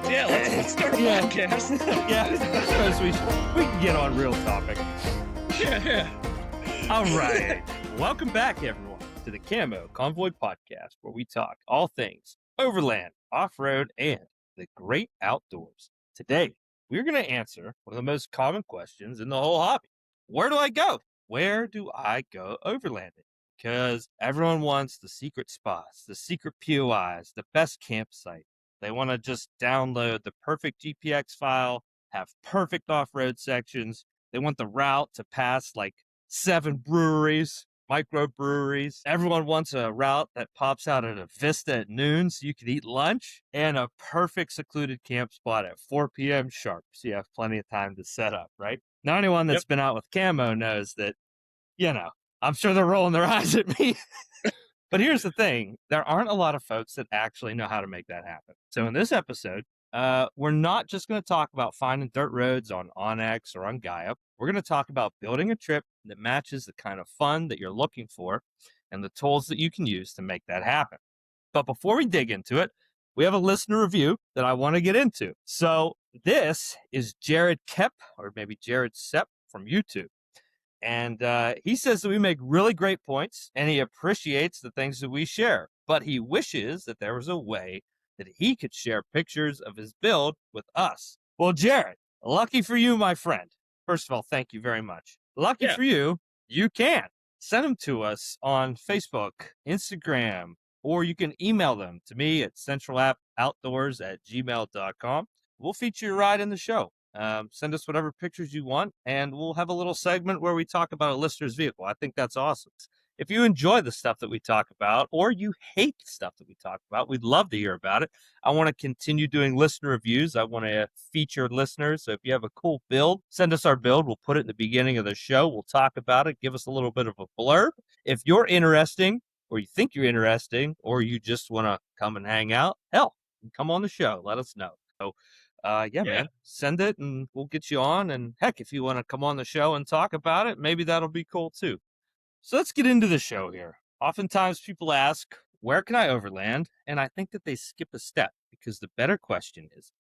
Yeah, let's start a podcast. Yeah, I suppose we can get on real topic. Yeah. All right. Welcome back, everyone, to the CAMO Convoy Podcast, where we talk all things overland, off-road, and the great outdoors. Today, we're going to answer one of the most common questions in the whole hobby. Where do I go? Where do I go overlanding? Because everyone wants the secret spots, the secret POIs, the best campsite. They want to just download the perfect GPX file, have perfect off-road sections. They want the route to pass like 7 breweries, microbreweries. Everyone wants a route that pops out at a vista at noon so you can eat lunch, and a perfect secluded camp spot at 4 p.m. sharp so you have plenty of time to set up, right? Now, anyone that's been out with CAMO knows that, I'm sure they're rolling their eyes at me. But here's the thing. There aren't a lot of folks that actually know how to make that happen. So in this episode, we're not just going to talk about finding dirt roads on Onyx or on Gaia. We're going to talk about building a trip that matches the kind of fun that you're looking for and the tools that you can use to make that happen. But before we dig into it, we have a listener review that I want to get into. So this is Jared Kep, or maybe Jared Sepp from YouTube. And he says that we make really great points, and he appreciates the things that we share. But he wishes that there was a way that he could share pictures of his build with us. Well, Jared, lucky for you, my friend. First of all, thank you very much. Lucky for you, you can. Send them to us on Facebook, Instagram, or you can email them to me at centralapoutdoors@gmail.com. We'll feature your ride in the show. Send us whatever pictures you want, and we'll have a little segment where we talk about a listener's vehicle. I think that's awesome. If you enjoy the stuff that we talk about, or you hate the stuff that we talk about, we'd love to hear about it. I want to continue doing listener reviews. I want to feature listeners. So if you have a cool build, send us our build. We'll put it in the beginning of the show. We'll talk about it. Give us a little bit of a blurb. If you're interesting, or you think you're interesting, or you just want to come and hang out, hell, come on the show. Let us know. So, man, send it and we'll get you on. And heck, if you want to come on the show and talk about it, maybe that'll be cool too. So let's get into the show here. Oftentimes people ask, where can I overland? And I think that they skip a step, because the better question is,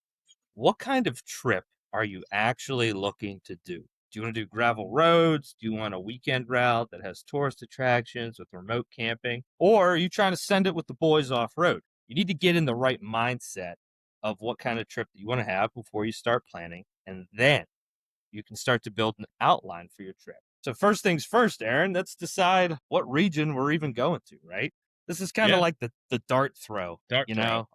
what kind of trip are you actually looking to do? Do you want to do gravel roads? Do you want a weekend route that has tourist attractions with remote camping? Or are you trying to send it with the boys off-road? You need to get in the right mindset of what kind of trip that you want to have before you start planning, and then you can start to build an outline for your trip. So first things first, Aaron, let's decide what region we're even going to, right? This is kind of like the dart throw,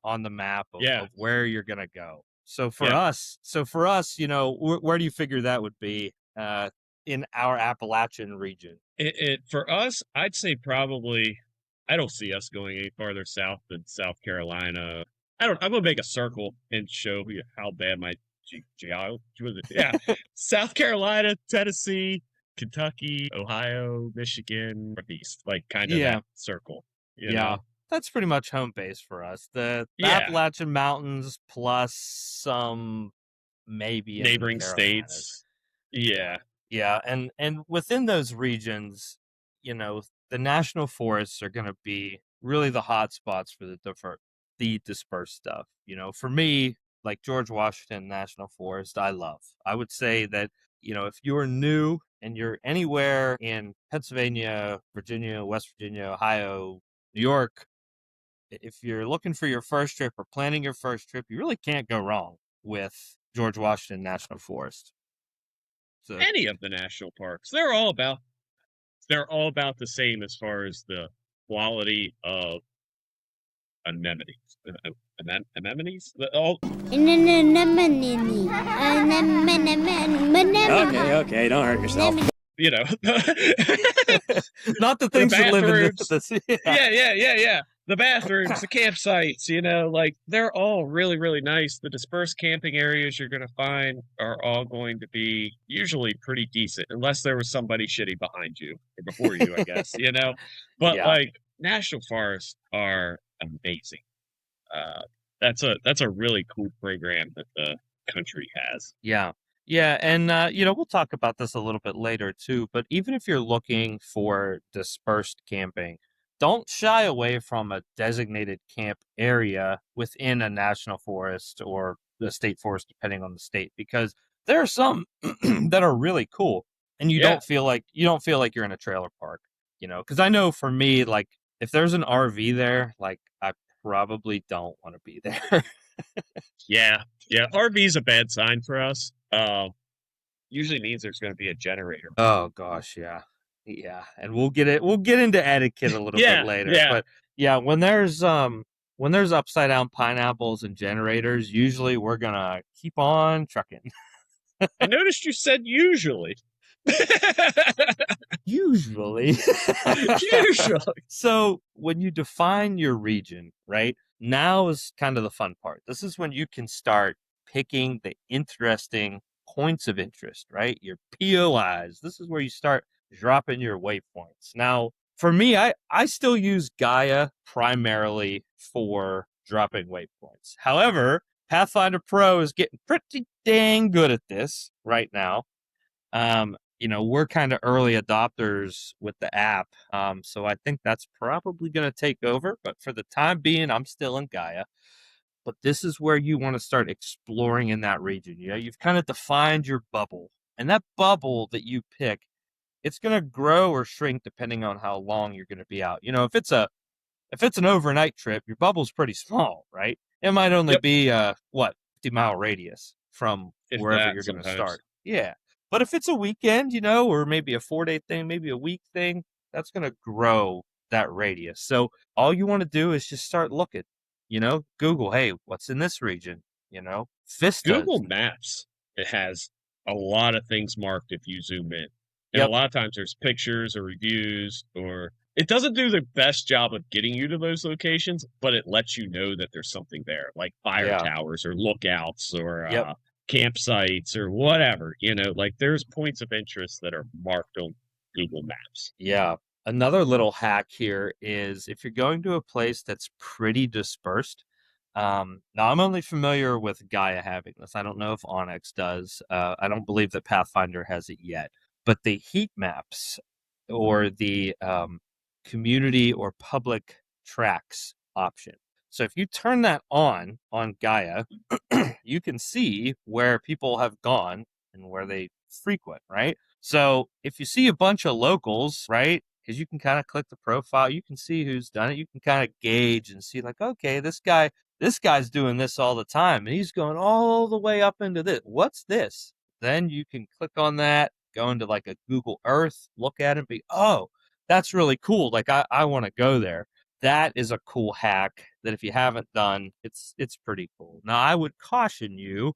on the map of where you're going to go. So for us, where do you figure that would be in our Appalachian region? For us, I'd say probably, I don't see us going any farther south than South Carolina. I'm going to make a circle and show you how bad my geology was. Yeah. South Carolina, Tennessee, Kentucky, Ohio, Michigan, Northeast, like kind of that circle. You know? That's pretty much home base for us. The Appalachian Mountains plus some maybe neighboring states. Yeah. Yeah. And within those regions, the national forests are going to be really the hot spots for the dispersed stuff. For me, like George Washington National Forest, I would say that, if you're new and you're anywhere in Pennsylvania, Virginia, West Virginia, Ohio, New York, if you're looking for your first trip or planning your first trip, you really can't go wrong with George Washington National Forest. So, any of the national parks, they're all about the same as far as the quality of anemones. Anemones? Okay, don't hurt yourself. Not the things that live in this. Yeah. The bathrooms, the campsites, they're all really, really nice. The dispersed camping areas you're going to find are all going to be usually pretty decent, unless there was somebody shitty behind you or before you, I guess, But national forests are amazing. That's a really cool program that the country has. Yeah, and we'll talk about this a little bit later too. But even if you're looking for dispersed camping, don't shy away from a designated camp area within a national forest or the state forest, depending on the state, because there are some that are really cool, and you Yeah. don't feel like you're in a trailer park, because I know for me, like, if there's an RV there, like, I probably don't want to be there. Yeah. Yeah. RV is a bad sign for us. Usually means there's going to be a generator. Oh gosh, yeah. Yeah. And we'll get into etiquette a little bit Yeah. later. Yeah. But yeah, when there's upside down pineapples and generators, usually we're gonna keep on trucking. I noticed you said usually. Usually. Usually. So when you define your region, right? Now is kind of the fun part. This is when you can start picking the interesting points of interest, right? Your POIs. This is where you start dropping your waypoints. Now, for me, I still use Gaia primarily for dropping waypoints. However, Pathfinder Pro is getting pretty dang good at this right now. We're kind of early adopters with the app. So I think that's probably going to take over. But for the time being, I'm still in Gaia. But this is where you want to start exploring in that region. You've kind of defined your bubble. And that bubble that you pick, it's going to grow or shrink depending on how long you're going to be out. If it's an overnight trip, your bubble's pretty small, right? It might only Yep. be 50-mile radius from If wherever that, you're going to sometimes. start. Yeah. But if it's a weekend, or maybe a 4-day thing, maybe a week thing, that's going to grow that radius. So all you want to do is just start looking, Google, hey, what's in this region? Vistas. Google Maps, it has a lot of things marked if you zoom in. And a Yep. lot of times there's pictures or reviews, or it doesn't do the best job of getting you to those locations, but it lets you know that there's something there, like fire Yeah. towers or lookouts or Yep. campsites or whatever. Like there's points of interest that are marked on Google Maps. Yeah. Another little hack here is if you're going to a place that's pretty dispersed. Now, I'm only familiar with Gaia having this. I don't know if Onyx does. I don't believe that Pathfinder has it yet. But the heat maps or the community or public tracks option. So if you turn that on Gaia, you can see where people have gone and where they frequent, right? So if you see a bunch of locals, right, because you can kind of click the profile, you can see who's done it. You can kind of gauge and see, like, okay, this guy's doing this all the time, and he's going all the way up into this. What's this? Then you can click on that, go into like a Google Earth, look at it, and be, oh, that's really cool. Like I want to go there. That is a cool hack that if you haven't done, it's pretty cool. Now I would caution you,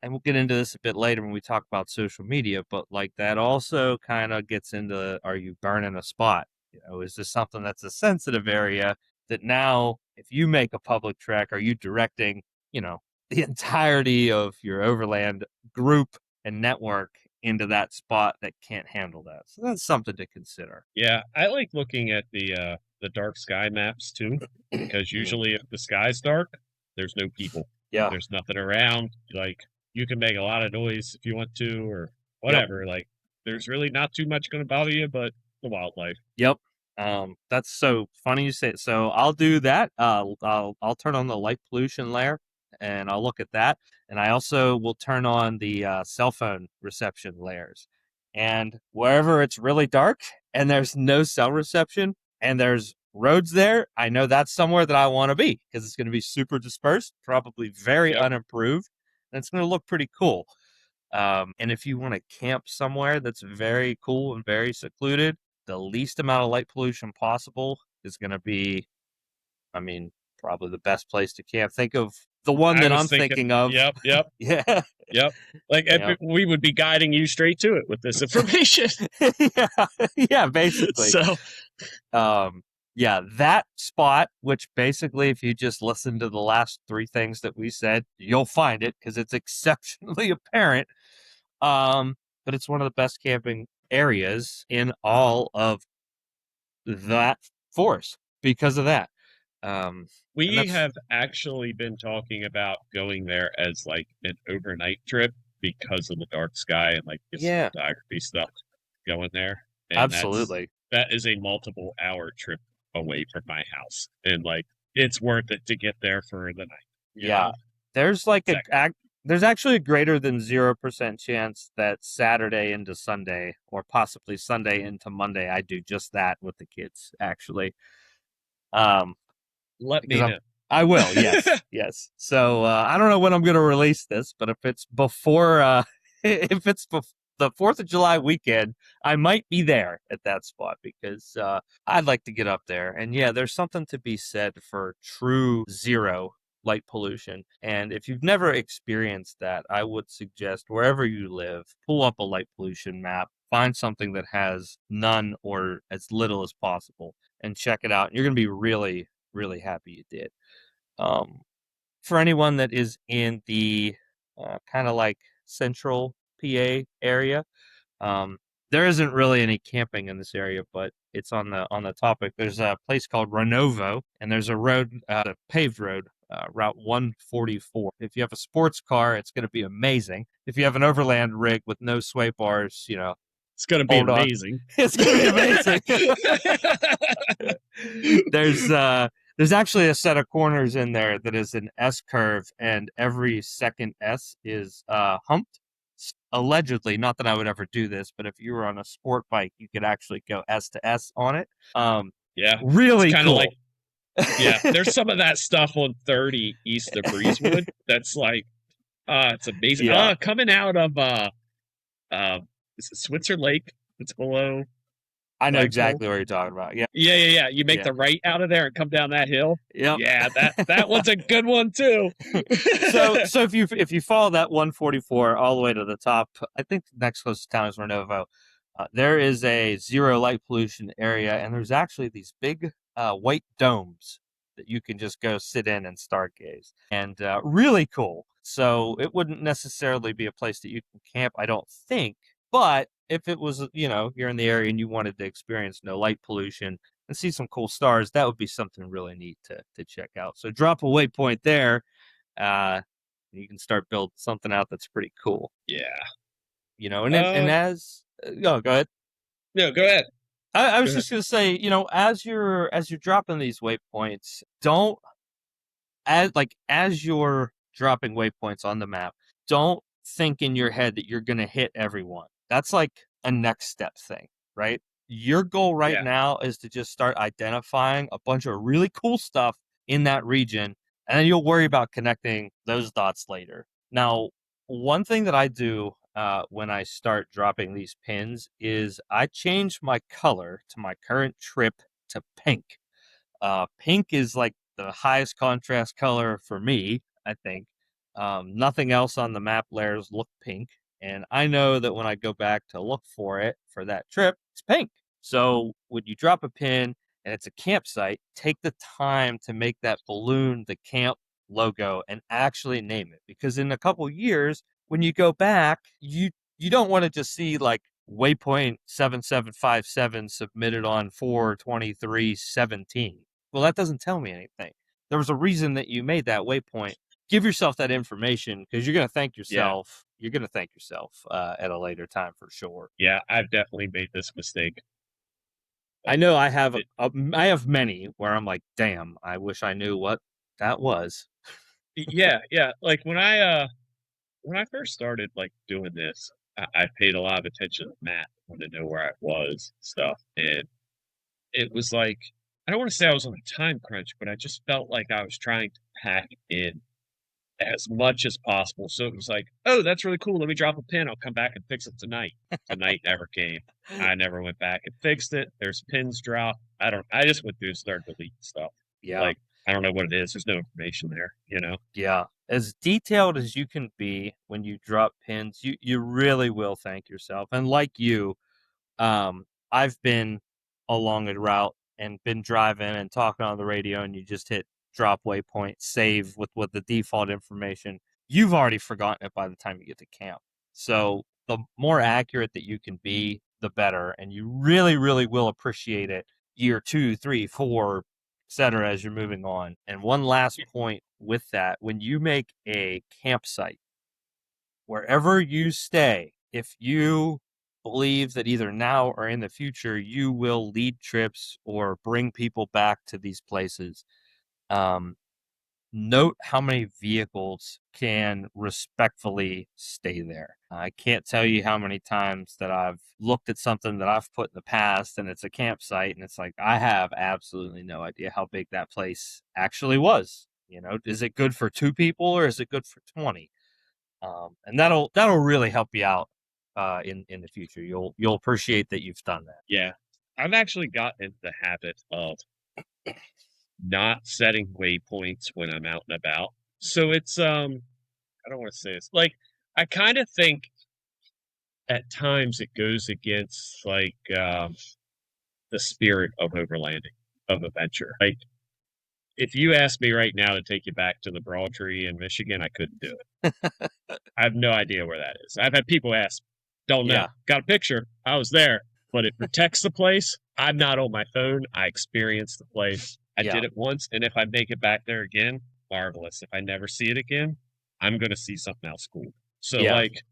and we'll get into this a bit later when we talk about social media, but like that also kind of gets into, are you burning a spot? Is this something that's a sensitive area that now if you make a public trek, are you directing, the entirety of your overland group and network into that spot that can't handle that? So that's something to consider. Yeah, I like looking at the dark sky maps too, because usually if the sky's dark, there's no people. Yeah. There's nothing around. Like you can make a lot of noise if you want to, or whatever. Like there's really not too much going to bother you, but the wildlife. Yep. That's so funny you say it. So I'll do that. I'll turn on the light pollution layer, and I'll look at that. And I also will turn on the cell phone reception layers. And wherever it's really dark and there's no cell reception and there's roads there, I know that's somewhere that I want to be because it's going to be super dispersed, probably very unimproved, and it's going to look pretty cool. And if you want to camp somewhere that's very cool and very secluded, the least amount of light pollution possible is going to be, probably the best place to camp. Think of the one that I'm thinking of. Yep. Yeah. Yep. Like we would be guiding you straight to it with this information. Yeah, basically. So, that spot, which basically, if you just listen to the last 3 things that we said, you'll find it because it's exceptionally apparent. But it's one of the best camping areas in all of that forest because of that. We have actually been talking about going there as like an overnight trip because of the dark sky and like the photography stuff going there. And absolutely. That is a multiple hour trip away from my house. And like it's worth it to get there for the night. Yeah. Know? There's like Exactly. there's actually a greater than 0% chance that Saturday into Sunday, or possibly Sunday into Monday, I do just that with the kids, actually. Um, Let because me know. I will, yes, yes. So I don't know when I'm going to release this, but if it's before, if it's the 4th of July weekend, I might be there at that spot because I'd like to get up there. And yeah, there's something to be said for true zero light pollution. And if you've never experienced that, I would suggest wherever you live, pull up a light pollution map, find something that has none or as little as possible, and check it out. You're going to be really, really happy you did. Um, for anyone that is in the kind of like central PA area, um, there isn't really any camping in this area, but it's on the topic. There's a place called Renovo, and there's a road, a paved road, Route 144. If you have a sports car, it's going to be amazing. If you have an overland rig with no sway bars, It's gonna be hold on, amazing. it's going to be amazing. there's there's actually a set of corners in there that is an S curve, and every second S is humped. Allegedly, not that I would ever do this, but if you were on a sport bike, you could actually go S to S on it. Yeah, it's Really kind of like cool. there's some of that stuff on 30 east of Breezewood that's like it's amazing. Yeah, Coming out of uh is it Switzer Lake? It's below I know Flagpole. exactly what you're talking about. Yeah, Yeah. You make yeah, the right out of there and come down that hill. yep. Yeah, that one's a good one too. So if you follow that 144 all the way to the top, I think the next closest town is Renovo. There is a zero light pollution area, and there's actually these big white domes that you can just go sit in and stargaze, and really cool. So it wouldn't necessarily be a place that you can camp, I don't think, but if it was, you're in the area and you wanted to experience no light pollution and see some cool stars, that would be something really neat to check out. So drop a waypoint there. Uh, you can start build something out that's pretty cool. Yeah. And as go ahead. No, go ahead. I Go was ahead. just gonna say, as you're dropping these waypoints, don't as you're dropping waypoints on the map, don't think in your head that you're gonna hit everyone. That's like a next step thing, right? Your goal right Yeah. now is to just start identifying a bunch of really cool stuff in that region, and then you'll worry about connecting those dots later. Now, one thing that I do when I start dropping these pins is I change my color to my current trip to pink. Pink is like the highest contrast color for me, I think. Nothing else on the map layers look pink. And I know that when I go back to look for it for that trip, it's pink. So when you drop a pin and it's a campsite, take the time to make that balloon the camp logo and actually name it. Because in a couple years, when you go back, you don't want to just see like waypoint 7757 submitted on 4/23/17. Well, that doesn't tell me anything. There was a reason that you made that waypoint. Give yourself that information because you're going to thank Yeah. yourself. You're going to thank yourself at a later time for sure. Yeah, I've definitely made this mistake. I know I have It, I have many where I'm like, damn, I wish I knew what that was. yeah. Like when I first started like doing this, I paid a lot of attention to the map, wanted to know where I was, stuff. And it was like I don't want to say I was on a time crunch, but I just felt like I was trying to pack in as much as possible. So it was like, oh, that's really cool. Let me drop a pin. I'll come back and fix it tonight. Tonight never came. I never went back and fixed it. There's pins dropped. I just went through and started deleting stuff. Yeah. Like, I don't know what it is. There's no information there. Yeah. As detailed as you can be when you drop pins, you really will thank yourself. And like you, I've been along a route and been driving and talking on the radio, and you just hit drop waypoint, save with the default information. You've already forgotten it by the time you get to camp. So the more accurate that you can be, the better, and you really, really will appreciate it year 2, 3, 4, etc. as you're moving on. And one last point with that: when you make a campsite, wherever you stay, if you believe that either now or in the future you will lead trips or bring people back to these places, um, note how many vehicles can respectfully stay there. I can't tell you how many times that I've looked at something that I've put in the past and it's a campsite and it's like, I have absolutely no idea how big that place actually was. You know, is it good for 2 people or is it good for 20? And that'll really help you out in the future. You'll appreciate that you've done that. Yeah. I've actually gotten into the habit of not setting waypoints when I'm out and about. So it's I don't want to say this. Like I kind of think at times it goes against like the spirit of overlanding, of adventure. Like if you asked me right now to take you back to the Broadtree in Michigan, I couldn't do it. I have no idea where that is. I've had people ask, don't know. Yeah. Got a picture. I was there, but it protects the place. I'm not on my phone. I experienced the place. I Yeah. did it once, and if I make it back there again, marvelous. If I never see it again, I'm going to see something else cool. So, Yeah. like,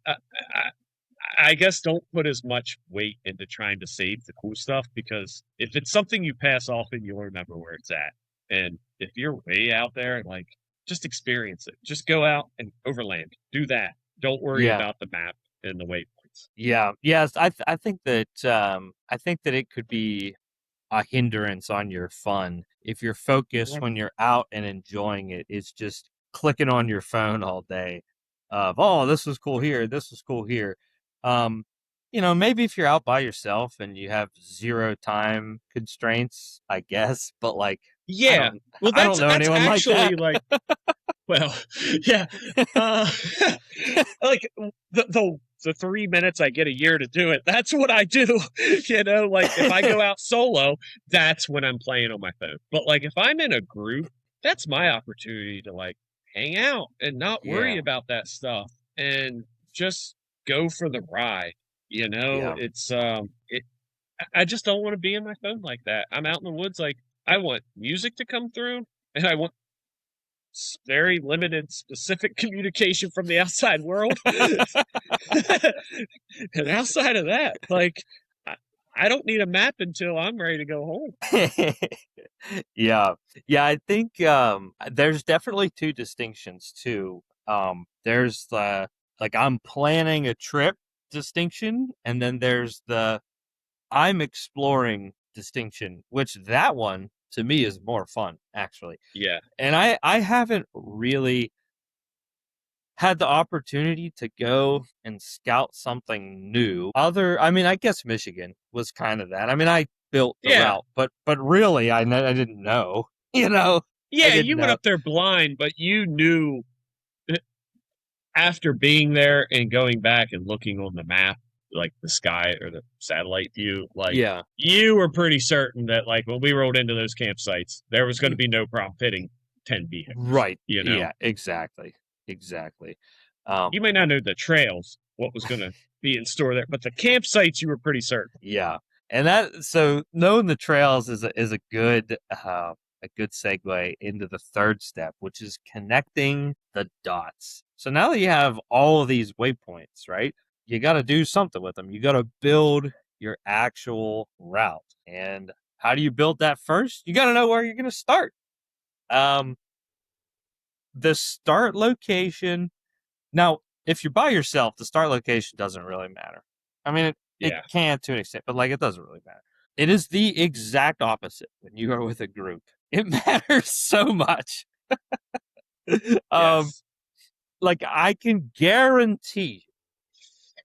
I guess don't put as much weight into trying to save the cool stuff because if it's something you pass off and you'll remember where it's at. And if you're way out there, like, just experience it. Just go out and overland. Do that. Don't worry Yeah. about the map and the waypoints. Yeah. Yes. I think that it could be a hindrance on your fun if your focus when you're out and enjoying it is just clicking on your phone all day of, oh, this was cool here, this was cool here. You know, maybe if you're out by yourself and you have 0 time constraints, I guess, but like, Yeah. Well, I don't that's know anyone actually like that. well, yeah. Like the 3 minutes I get a year to do it, that's what I do. You know, like if I go out solo, that's when I'm playing on my phone. But like if I'm in a group, that's my opportunity to like hang out and not worry Yeah. about that stuff and just go for the ride. You know, Yeah. it's I just don't want to be in my phone like that. I'm out in the woods, like I want music to come through and I want very limited specific communication from the outside world. And outside of that, like I don't need a map until I'm ready to go home. Yeah. Yeah, I think there's definitely 2 distinctions too. There's the like I'm planning a trip distinction, and then there's the I'm exploring distinction, which that one to me is more fun actually. Yeah. And I haven't really had the opportunity to go and scout something new. I mean, I guess Michigan was kind of that. I mean, I built the Yeah. route, but really, I didn't know. You know, Yeah, you went up there blind, but you knew after being there and going back and looking on the map, like the sky or the satellite view, like yeah, you were pretty certain that like when we rolled into those campsites, there was going to be no problem fitting 10 vehicles. right. You know, Yeah, exactly. you may not know the trails, what was going to be in store there, but the campsites you were pretty certain. Yeah, and so knowing the trails is a good segue into the 3rd step, which is connecting the dots. So now that you have all of these waypoints, right, you got to do something with them. You got to build your actual route. And how do you build that first? You got to know where you're going to start. The start location. Now, if you're by yourself, the start location doesn't really matter. I mean, it can to an extent, but like it doesn't really matter. It is the exact opposite when you are with a group. It matters so much. Yes. Like I can guarantee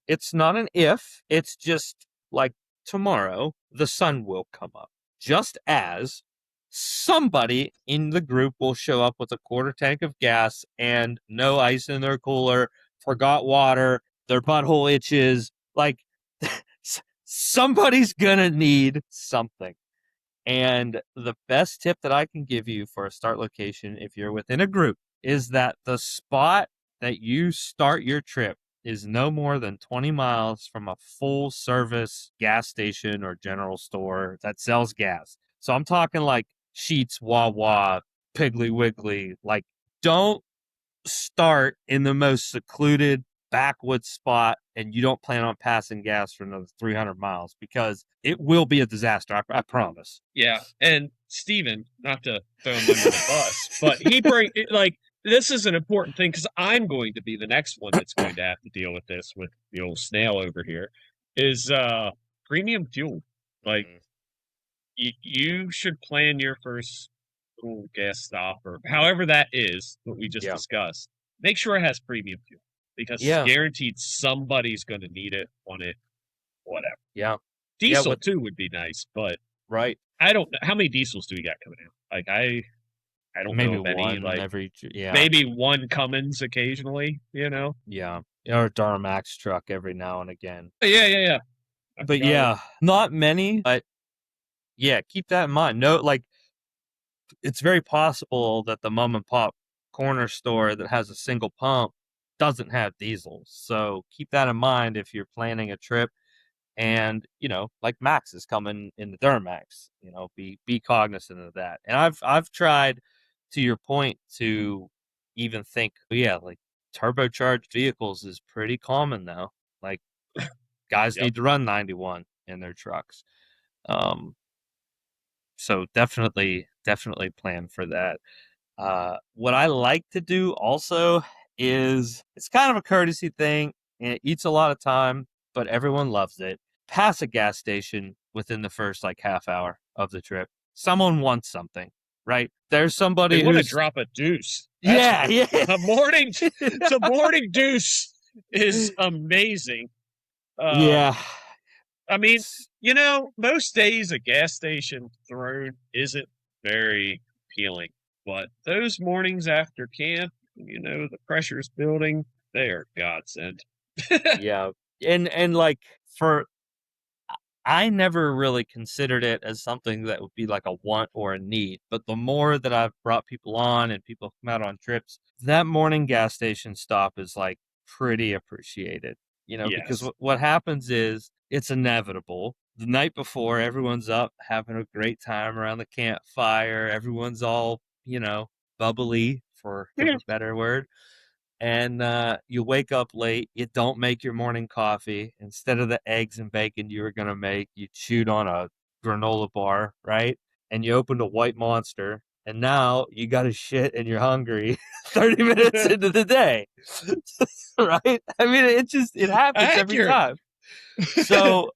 it's not an if, it's just like tomorrow the sun will come up. Just as somebody in the group will show up with a 1/4 tank of gas and no ice in their cooler, forgot water, their butthole itches. Like somebody's gonna need something. And the best tip that I can give you for a start location if you're within a group is that the spot that you start your trip is no more than 20 miles from a full service gas station or general store that sells gas. So I'm talking like Sheetz, Wawa, Piggly Wiggly. Like, don't start in the most secluded backwoods spot and you don't plan on passing gas for another 300 miles, because it will be a disaster. I promise. Yeah. And Steven, not to throw him under the bus, but this is an important thing because I'm going to be the next one that's going to have to deal with this with the old snail over here is premium fuel. Like you should plan your first little gas stop or however that is what we just discussed. Make sure it has premium fuel because it's guaranteed somebody's going to need it, want it, whatever. Yeah. Diesel too would be nice, but right. I don't know how many diesels do we got coming out. Like I don't maybe know of any. Like maybe one Cummins occasionally. Yeah, or a Duramax truck every now and again. Yeah. But not many. But yeah, keep that in mind. No, like it's very possible that the mom and pop corner store that has a single pump doesn't have diesels. So keep that in mind if you're planning a trip. And like Max is coming in the Duramax, be cognizant of that. And I've tried, to your point, to even think, like turbocharged vehicles is pretty common now. Like guys need to run 91 in their trucks. So definitely plan for that. What I like to do also is, it's kind of a courtesy thing and it eats a lot of time, but everyone loves it. Pass a gas station within the first half hour of the trip. Someone wants something, right? There's somebody who want to drop a deuce. Yeah. The morning deuce is amazing. Yeah. I mean, most days a gas station throne isn't very appealing, but those mornings after camp, the pressure's building, they are godsend. Yeah. And like I never really considered it as something that would be like a want or a need, but the more that I've brought people on and people come out on trips, that morning gas station stop is like pretty appreciated, because what happens is it's inevitable. The night before, everyone's up having a great time around the campfire. Everyone's all, bubbly, for a better word. And you wake up late, you don't make your morning coffee. Instead of the eggs and bacon you were going to make, you chewed on a granola bar, right? And you opened a White Monster, and now you got to shit and you're hungry 30 minutes into the day, right? I mean, it happens every time. So,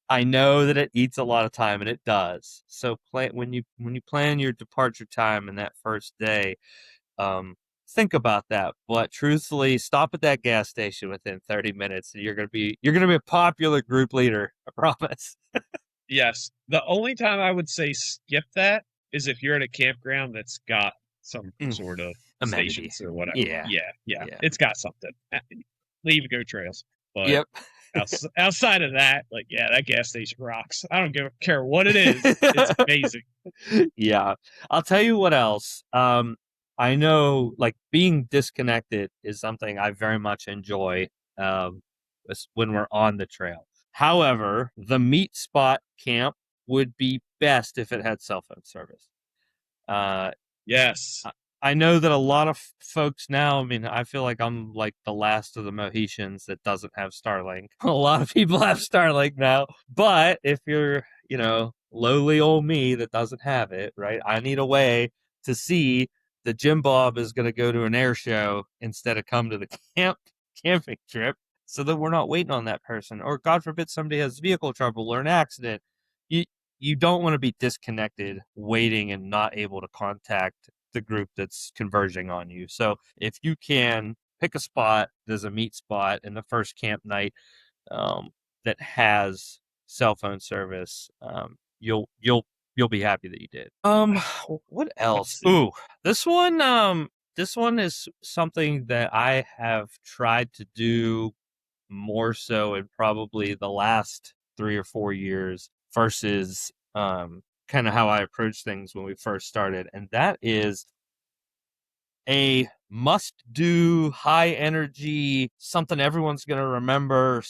I know that it eats a lot of time, and it does. So when you plan your departure time in that first day, think about that. But truthfully, stop at that gas station within 30 minutes and you're gonna be a popular group leader, I promise. Yes. The only time I would say skip that is if you're at a campground that's got some sort of stations or whatever. Yeah. It's got something. Leave Go Trails. But outside of that, that gas station rocks. I don't care what it is. It's amazing. Yeah. I'll tell you what else. I know, being disconnected is something I very much enjoy when we're on the trail. However, the meat spot camp would be best if it had cell phone service. Yes. I know that a lot of folks now, I mean, I feel like I'm like the last of the Mohicans that doesn't have Starlink. A lot of people have Starlink now. But if you're, lowly old me that doesn't have it, right, I need a way to see that Jim Bob is going to go to an air show instead of come to the camping trip, so that we're not waiting on that person. Or God forbid somebody has vehicle trouble or an accident. You don't want to be disconnected, waiting and not able to contact the group that's converging on you. So if you can pick a spot, there's a meet spot in the first camp night that has cell phone service, you'll be happy that you did. What else? Ooh, this one is something that I have tried to do more so in probably the last 3 or 4 years versus kind of how I approached things when we first started. And that is a must-do, high-energy, something everyone's going to remember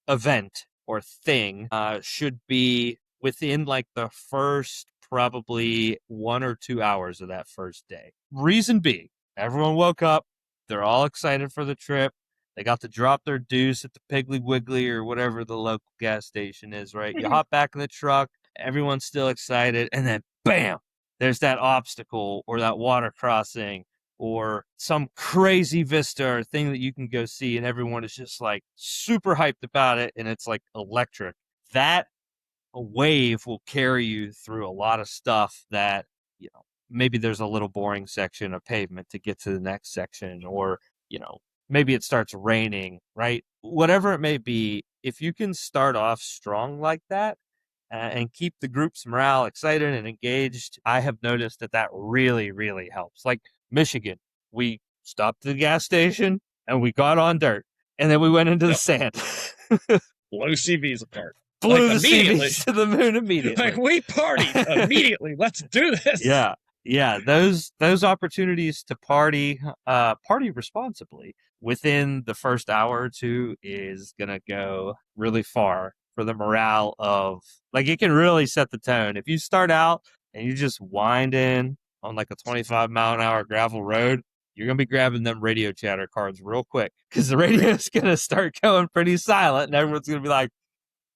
event or thing should be within the first probably 1 or 2 hours of that first day. Reason being, everyone woke up, They're all excited for the trip. They got to drop their deuce at the Piggly Wiggly or whatever the local gas station is, right? You hop back in the truck, everyone's still excited, and then bam, there's that obstacle or that water crossing or some crazy vista or thing that you can go see, and everyone is just like super hyped about it, and it's like electric. That wave will carry you through a lot of stuff that, maybe there's a little boring section of pavement to get to the next section, or, maybe it starts raining, right? Whatever it may be, if you can start off strong like that and keep the group's morale excited and engaged, I have noticed that really, really helps. Like Michigan, we stopped at the gas station and we got on dirt, and then we went into the sand. Blow CVs apart. Blew the CVs to the moon immediately. Like, we partied immediately. Let's do this. Yeah. Those opportunities to party responsibly within the first hour or two is gonna go really far for the morale of, like, it can really set the tone. If you start out and you just wind in on like a 25-mile-an-hour gravel road, you're gonna be grabbing them radio chatter cards real quick, because the radio is gonna start going pretty silent, and everyone's gonna be like,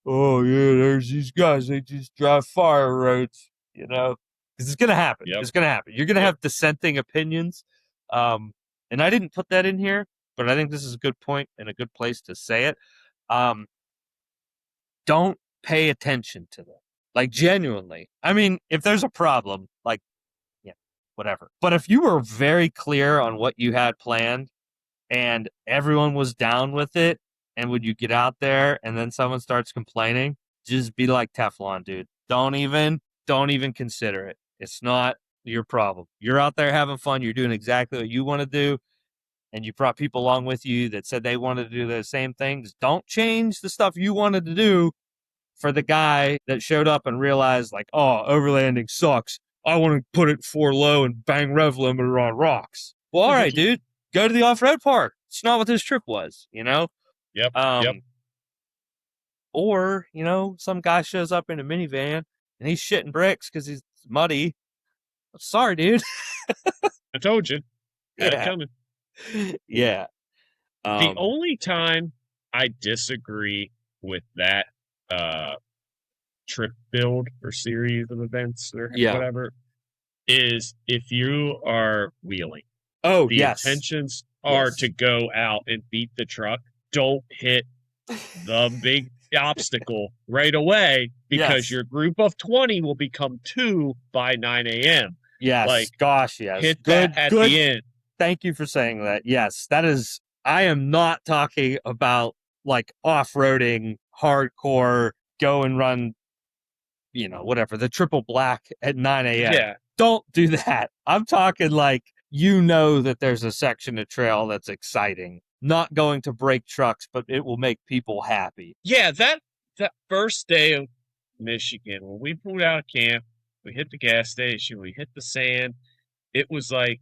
"Oh yeah, there's these guys. They just drive fire roads," because it's gonna happen. Yep. It's gonna happen. You're gonna have dissenting opinions, and I didn't put that in here, but I think this is a good point and a good place to say it. Don't pay attention to them. Like, genuinely. I mean, if there's a problem, like, yeah, whatever. But if you were very clear on what you had planned and everyone was down with it, and when you get out there and then someone starts complaining, just be like Teflon, dude. Don't even consider it. It's not your problem. You're out there having fun. You're doing exactly what you want to do. And you brought people along with you that said they wanted to do the same things. Don't change the stuff you wanted to do for the guy that showed up and realized, like, oh, overlanding sucks. I want to put it 4 low and bang rev limiter on rocks. Well, all right, dude. Go to the off-road park. It's not what this trip was, Yep. Or, some guy shows up in a minivan and he's shitting bricks because he's muddy. Sorry, dude. I told you. Had it coming. Yeah. The only time I disagree with that trip build or series of events or whatever is if you are wheeling. Oh, the intentions are to go out and beat the truck. Don't hit the big obstacle right away, because your group of 20 will become 2 by 9 a.m. Yes. Like, gosh, yes. Hit that at the end. Thank you for saying that. Yes, that is. I am not talking about like off-roading, hardcore, go and run, whatever, the triple black at 9 a.m. Yeah. Don't do that. I'm talking like, that there's a section of trail that's exciting. Not going to break trucks, but it will make people happy. Yeah, that first day of Michigan, when we pulled out of camp, we hit the gas station, we hit the sand. It was like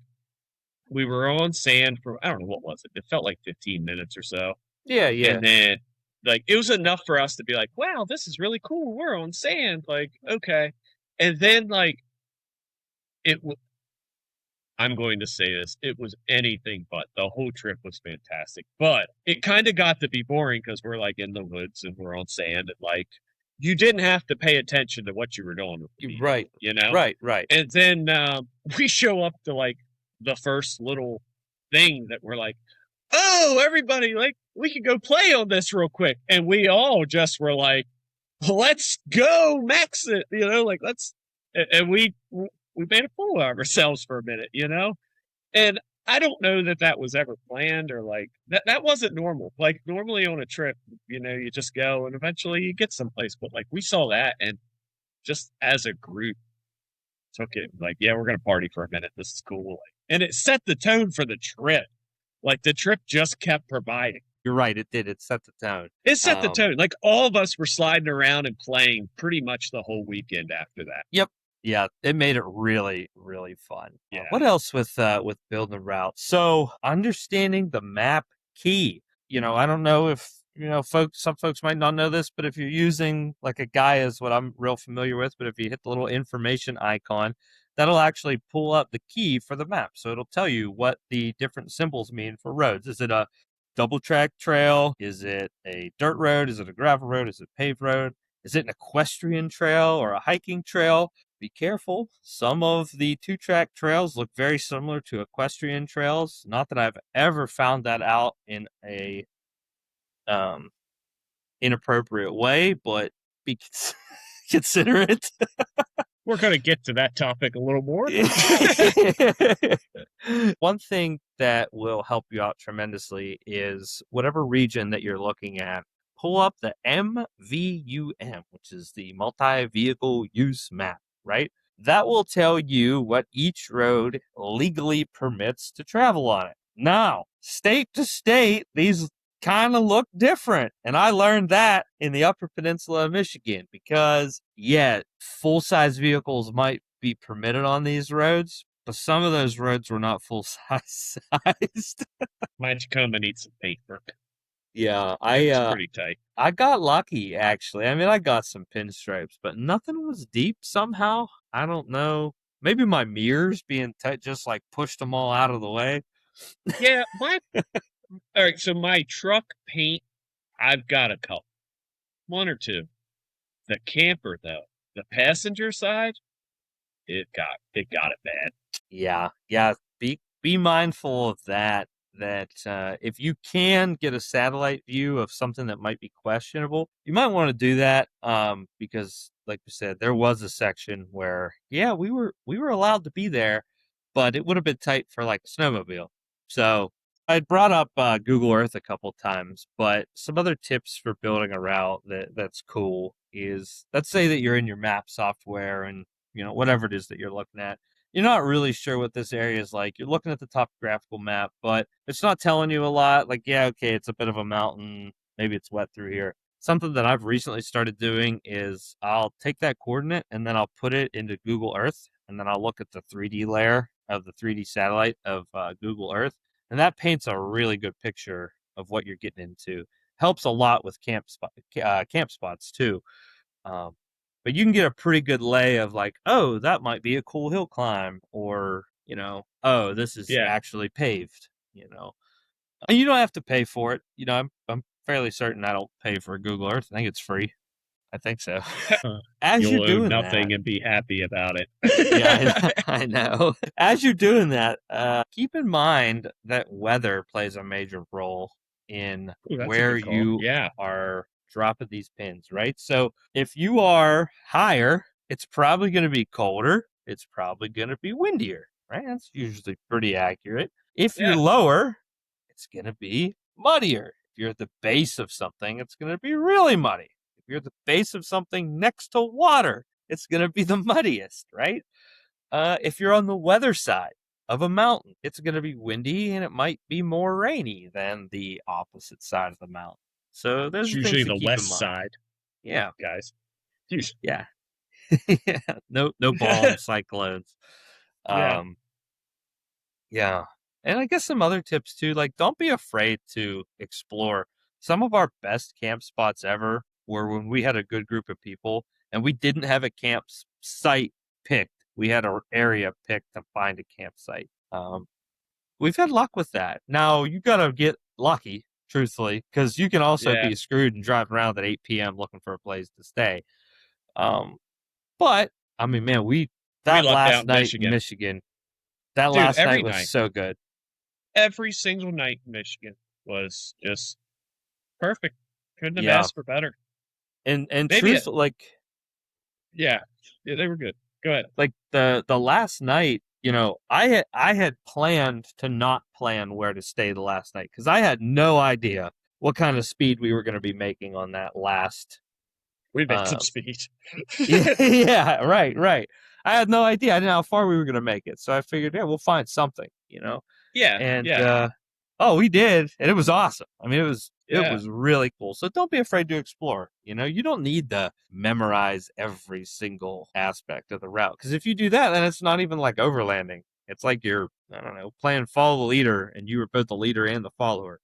we were on sand for, I don't know, what was it? It felt like 15 minutes or so. Yeah. And then, like, it was enough for us to be like, wow, this is really cool. We're on sand. Like, okay. And then, like, I'm going to say this, it was anything but. The whole trip was fantastic. But it kind of got to be boring because we're, like, in the woods and we're on sand. And, like, you didn't have to pay attention to what you were doing. Right. Right. And then we show up to, like, the first little thing that we're like, oh, everybody, like, we could go play on this real quick. And we all just were like, let's go max it, like, let's, and we made a fool of ourselves for a minute, and I don't know that was ever planned, or like that wasn't normal. Like, normally on a trip, you just go and eventually you get someplace, but like, we saw that and just as a group took it like, yeah, we're going to party for a minute. This is cool. Like, and it set the tone for the trip. Like, the trip just kept providing. You're right. It did. It set the tone. It set the tone. Like, all of us were sliding around and playing pretty much the whole weekend after that. Yep. Yeah, it made it really, really fun. Yeah. What else with building a route? So, understanding the map key. I don't know if some folks might not know this, but if you're using like a Gaia is what I'm real familiar with. But if you hit the little information icon, that'll actually pull up the key for the map. So it'll tell you what the different symbols mean for roads. Is it a double track trail? Is it a dirt road? Is it a gravel road? Is it a paved road? Is it an equestrian trail or a hiking trail? Be careful. Some of the 2-track trails look very similar to equestrian trails. Not that I've ever found that out in a inappropriate way, but be consider it. We're going to get to that topic a little more. One thing that will help you out tremendously is whatever region that you're looking at, pull up the MVUM, which is the multi-vehicle use map, right? That will tell you what each road legally permits to travel on it. Now, state to state, these kind of look different. And I learned that in the Upper Peninsula of Michigan because, yeah, full-size vehicles might be permitted on these roads, but some of those roads were not full-size sized. My Tacoma needs some paintwork. Yeah, It's pretty tight. I got lucky, actually. I mean, I got some pinstripes, but nothing was deep somehow. I don't know. Maybe my mirrors being tight just like pushed them all out of the way. Yeah, all right, so my truck paint, I've got a couple. 1 or 2. The camper, though, the passenger side, it got it bad. Yeah. Be mindful of that. That if you can get a satellite view of something that might be questionable, you might want to do that. Because, like we said, there was a section where, yeah, we were allowed to be there, but it would have been tight for like a snowmobile. So I brought up Google Earth a couple times, but some other tips for building a route that's cool is, let's say that you're in your map software and, whatever it is that you're looking at, you're not really sure what this area is like. You're looking at the topographical map, but it's not telling you a lot. Like, yeah, okay, it's a bit of a mountain. Maybe it's wet through here. Something that I've recently started doing is I'll take that coordinate and then I'll put it into Google Earth, and then I'll look at the 3D layer of the 3D satellite of Google Earth. And that paints a really good picture of what you're getting into. Helps a lot with camp spots too. But you can get a pretty good lay of like, oh, that might be a cool hill climb, or oh, this is actually paved. And you don't have to pay for it. I'm fairly certain I don't pay for Google Earth. I think it's free. I think so. As You'll you're doing nothing that, and be happy about it. yeah, I know. As you're doing that, keep in mind that weather plays a major role in where you are dropping these pins, right? So if you are higher, it's probably going to be colder. It's probably going to be windier, right? That's usually pretty accurate. If you're lower, it's going to be muddier. If you're at the base of something, it's going to be really muddy. If you're at the base of something next to water, it's going to be the muddiest, right? If you're on the weather side of a mountain, it's going to be windy and it might be more rainy than the opposite side of the mountain. So there's usually the west side. Yeah, guys. Yeah. Yeah. No bomb cyclones. Yeah. And I guess some other tips too, like don't be afraid to explore. Some of our best camp spots ever were when we had a good group of people and we didn't have a campsite picked. We had an area picked to find a campsite. We've had luck with that. Now you got to get lucky, truthfully, because you can also be screwed and drive around at 8 p.m. looking for a place to stay. But I mean, man, that last night in Michigan, that last night was so good. Every single night in Michigan was just perfect. Couldn't have asked for better. And truth, they were good. Go ahead. Like the last night, I had planned to not plan where to stay the last night because I had no idea what kind of speed we were going to be making on that last. We made some speed. Yeah, right. I had no idea. I didn't know how far we were going to make it, so I figured, we'll find something, And we did, and it was awesome. I mean, it was really cool. So don't be afraid to explore. You don't need to memorize every single aspect of the route because if you do that, then it's not even like overlanding. It's like you're, I don't know, playing follow the leader, and you were both the leader and the follower.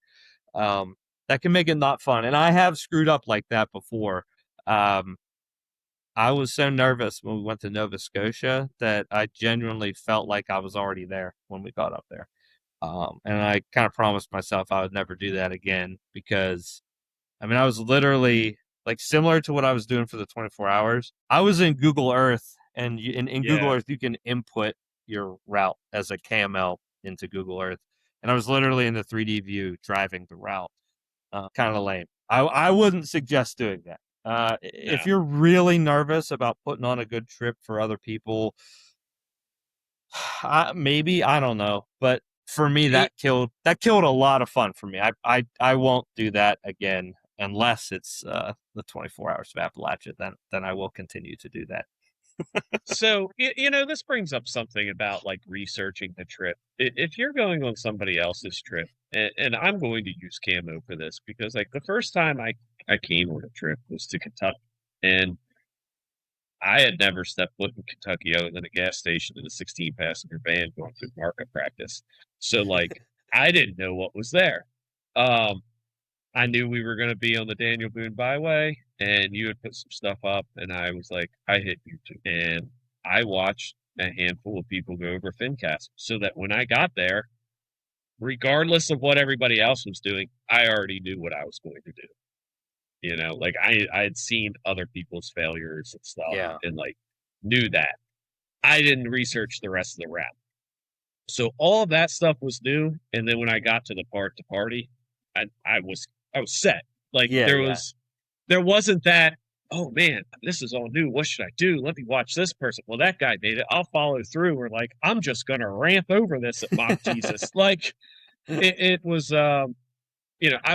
That can make it not fun, and I have screwed up like that before. I was so nervous when we went to Nova Scotia that I genuinely felt like I was already there when we got up there. And I kind of promised myself I would never do that again because, I mean, I was literally like similar to what I was doing for the 24 hours. I was in Google Earth, and in Google Yeah. Earth, you can input your route as a KML into Google Earth. And I was literally in the 3D view driving the route. Kind of lame. I wouldn't suggest doing that. If No. you're really nervous about putting on a good trip for other people, maybe, I don't know, but for me It, that killed a lot of fun for me. I won't do that again unless it's the 24 hours of Appalachia. Then I will continue to do that. so this brings up something about like researching the trip. If you're going on somebody else's trip, and I'm going to use Camo for this because like the first time I came on a trip was to Kentucky, and I had never stepped foot in Kentucky other than a gas station in a 16-passenger van going through market practice. So like I didn't know what was there. Um, I knew we were going to be on the Daniel Boone Byway, and you had put some stuff up, and I was like, I hit YouTube, and I watched a handful of people go over Fincastle, so that when I got there, regardless of what everybody else was doing, I already knew what I was going to do. Like I had seen other people's failures and stuff, Yeah. and like knew that. I didn't research the rest of the route. So all of that stuff was new, and then when I got to the party, I was set. Like Yeah. there wasn't that, oh man, this is all new. What should I do? Let me watch this person. Well, that guy made it. I'll follow through. Or like, I'm just gonna ramp over this at Mock Jesus. Like it was I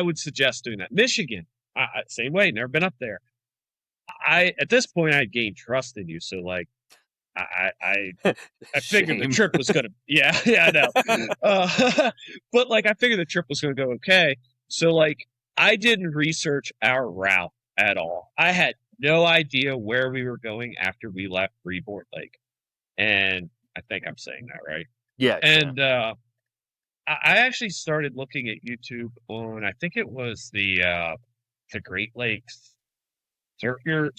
would suggest doing that. Michigan, same way, never been up there. At this point I gained trust in you. So like I figured the Shame. trip was gonna I know. But like I figured the trip was gonna go okay. So like I didn't research our route at all. I had no idea where we were going after we left Freeport Lake. And I think I'm saying that right. Yeah. And I actually started looking at YouTube on I think it was the Great Lakes Circuitor?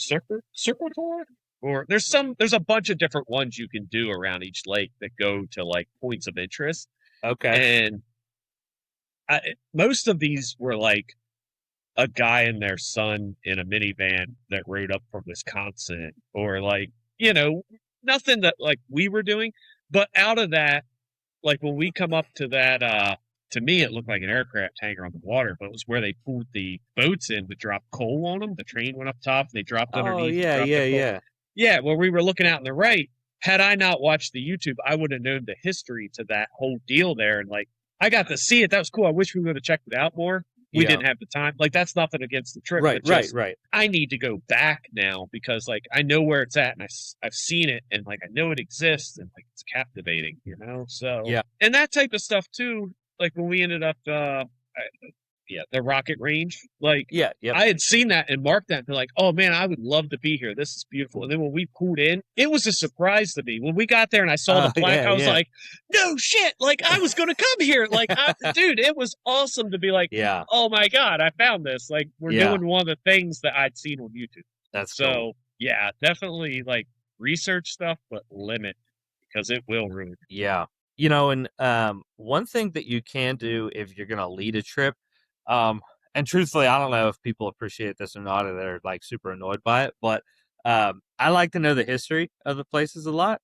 Or there's a bunch of different ones you can do around each lake that go to like points of interest. Okay. And most of these were like a guy and their son in a minivan that rode up from Wisconsin, or like, nothing that like we were doing. But out of that, like when we come up to that, to me, it looked like an aircraft hangar on the water, but it was where they pulled the boats in to drop coal on them. The train went up top, and they dropped Oh underneath and yeah, dropped the yeah, coal. yeah. Yeah, where we were looking out in the right. Had I not watched the YouTube, I would have known the history to that whole deal there. And like, I got to see it. That was cool. I wish we would have checked it out more. We Yeah. didn't have the time. Like, that's nothing against the trip. Right, but right, just, right. I need to go back now because like I know where it's at, and I've seen it, and like I know it exists, and like it's captivating, So Yeah. and that type of stuff too. Like when we ended up, the rocket range. Like Yeah, yep. I had seen that and marked that, and they're like, "Oh man, I would love to be here. This is beautiful." And then when we pulled in, it was a surprise to me. When we got there and I saw the plaque, yeah, I was yeah. like, "No shit!" Like I was going to come here. Like, dude, it was awesome to be like, Yeah, "Oh my god, I found this!" Like we're Yeah. doing one of the things that I'd seen on YouTube. that's So cool. yeah, definitely like research stuff, but limit because it will ruin. Yeah. And one thing that you can do if you're gonna lead a trip, and truthfully, I don't know if people appreciate this or not, or they're like super annoyed by it, but I like to know the history of the places a lot.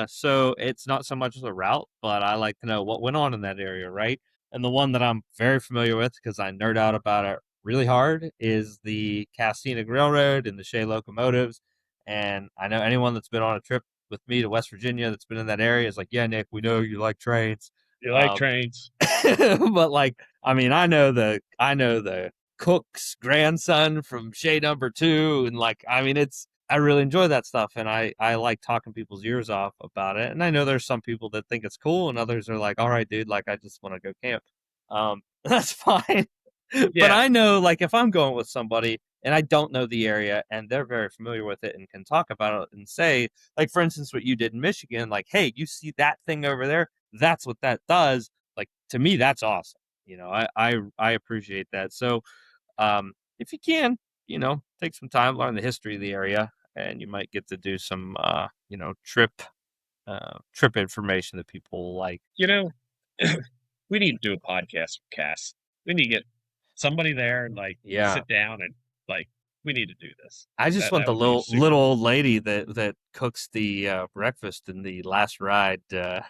So it's not so much the route, but I like to know what went on in that area, right? And the one that I'm very familiar with because I nerd out about it really hard is the Castaic Railroad and the Shea locomotives. And I know anyone that's been on a trip with me to West Virginia that's been in that area is like, yeah, Nick, we know you like trains. You like trains? But like, I mean, I know the cook's grandson from Shea Number 2, and like, I mean, I really enjoy that stuff, and I like talking people's ears off about it. And I know there's some people that think it's cool, and others are like, all right, dude, like I just want to go camp. That's fine. But Yeah. I know, like, if I'm going with somebody and I don't know the area and they're very familiar with it and can talk about it and say, like, for instance, what you did in Michigan, like, hey, you see that thing over there? That's what that does. Like, to me, that's awesome. I appreciate that. So, if you can, take some time, learn the history of the area. and you might get to do some, trip information that people like. We need to do a podcast with Cass. We need to get somebody there and sit down and we need to do this. I just want the little old lady that cooks the breakfast in the last ride. Diner.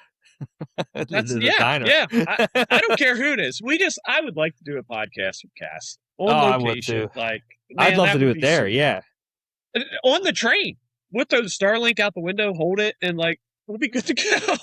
Yeah. I don't care who it is. I would like to do a podcast with Cass on location. I would too. I'd love to do it there. Yeah, on the train with the Starlink out the window, hold it, and we'll be good to go.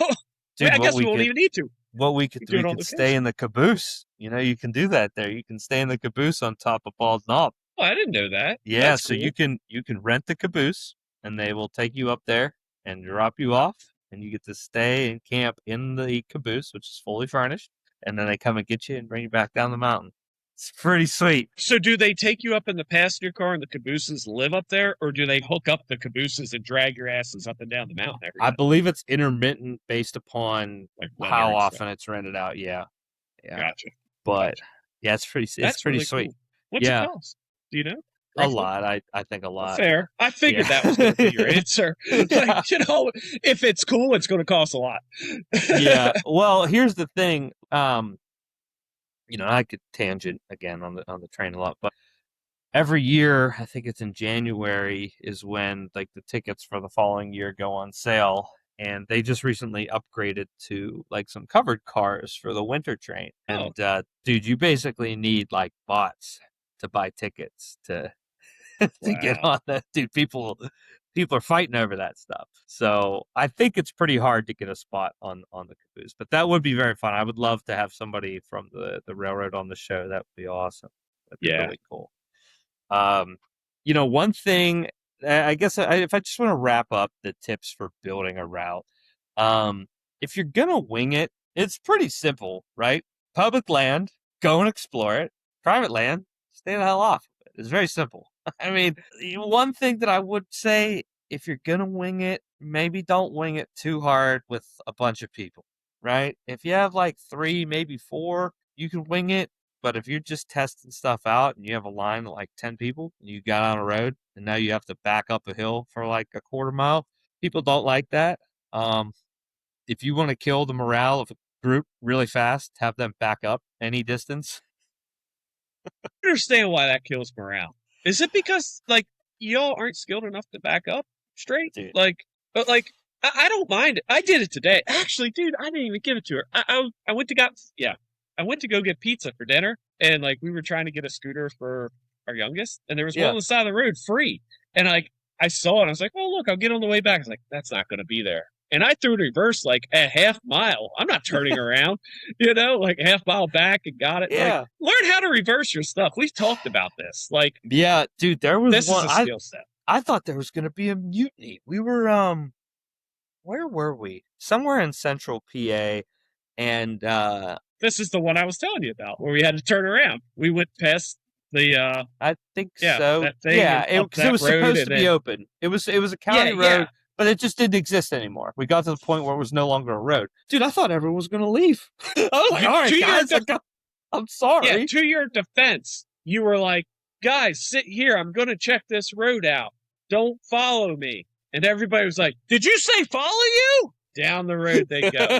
Dude, I guess we won't even need to. What we could stay in the caboose. You can do that there. You can stay in the caboose on top of Bald Knob. Oh, I didn't know that. Yeah, that's so cool. you can rent the caboose, and they will take you up there and drop you off, and you get to stay and camp in the caboose, which is fully furnished, and then they come and get you and bring you back down the mountain. It's pretty sweet. So do they take you up in the passenger car and the cabooses live up there, or do they hook up the cabooses and drag your asses up and down the mountain every I day? believe it's intermittent based upon how often it's rented out. Yeah. Gotcha. But yeah, it's pretty really sweet. Cool. What's it cost? Do you know? A lot. I think a lot. Fair. I figured that was going to be your answer. If it's cool, it's going to cost a lot. Yeah. Well, here's the thing. I could tangent again on the train a lot, but every year, I think it's in January, is when the tickets for the following year go on sale. And they just recently upgraded to some covered cars for the winter train. And dude, you basically need bots to buy tickets to get on that. Dude, people are fighting over that stuff. So I think it's pretty hard to get a spot on the caboose, but that would be very fun. I would love to have somebody from the railroad on the show. That would be awesome. That'd be really cool. One thing, I guess if I just want to wrap up the tips for building a route, if you're going to wing it, it's pretty simple, right? Public land, go and explore it. Private land, stay the hell off of it. It's very simple. I mean, one thing that I would say, if you're going to wing it, maybe don't wing it too hard with a bunch of people, right? If you have 3, maybe 4, you can wing it. But if you're just testing stuff out and you have a line of 10 people and you got on a road and now you have to back up a hill for a quarter mile, people don't like that. If you want to kill the morale of a group really fast, have them back up any distance. I understand why that kills morale. Is it because y'all aren't skilled enough to back up straight? Dude. I don't mind it. I did it today. Actually, dude, I didn't even give it to her. I went to go get pizza for dinner, and we were trying to get a scooter for our youngest, and there was one on the side of the road free. And I saw it, and I was like, "Oh, look, I'll get on the way back." I was like, "That's not going to be there." And I threw it reverse a half mile. I'm not turning around, a half mile back and got it. Yeah. Learn how to reverse your stuff. We've talked about this. Yeah, dude, there was this one. Is a skill set. I thought there was going to be a mutiny. We were, where were we? Somewhere in central PA, and this is the one I was telling you about, where we had to turn around. We went past the I think so. That thing because it was supposed to be open. It was a county road, but it just didn't exist anymore. We got to the point where it was no longer a road. Dude, I thought everyone was going to leave. I was like, all right, guys, I'm sorry. Yeah, to your defense, you were like, guys, sit here. I'm going to check this road out. Don't follow me. And everybody was like, did you say follow you? Down the road they go.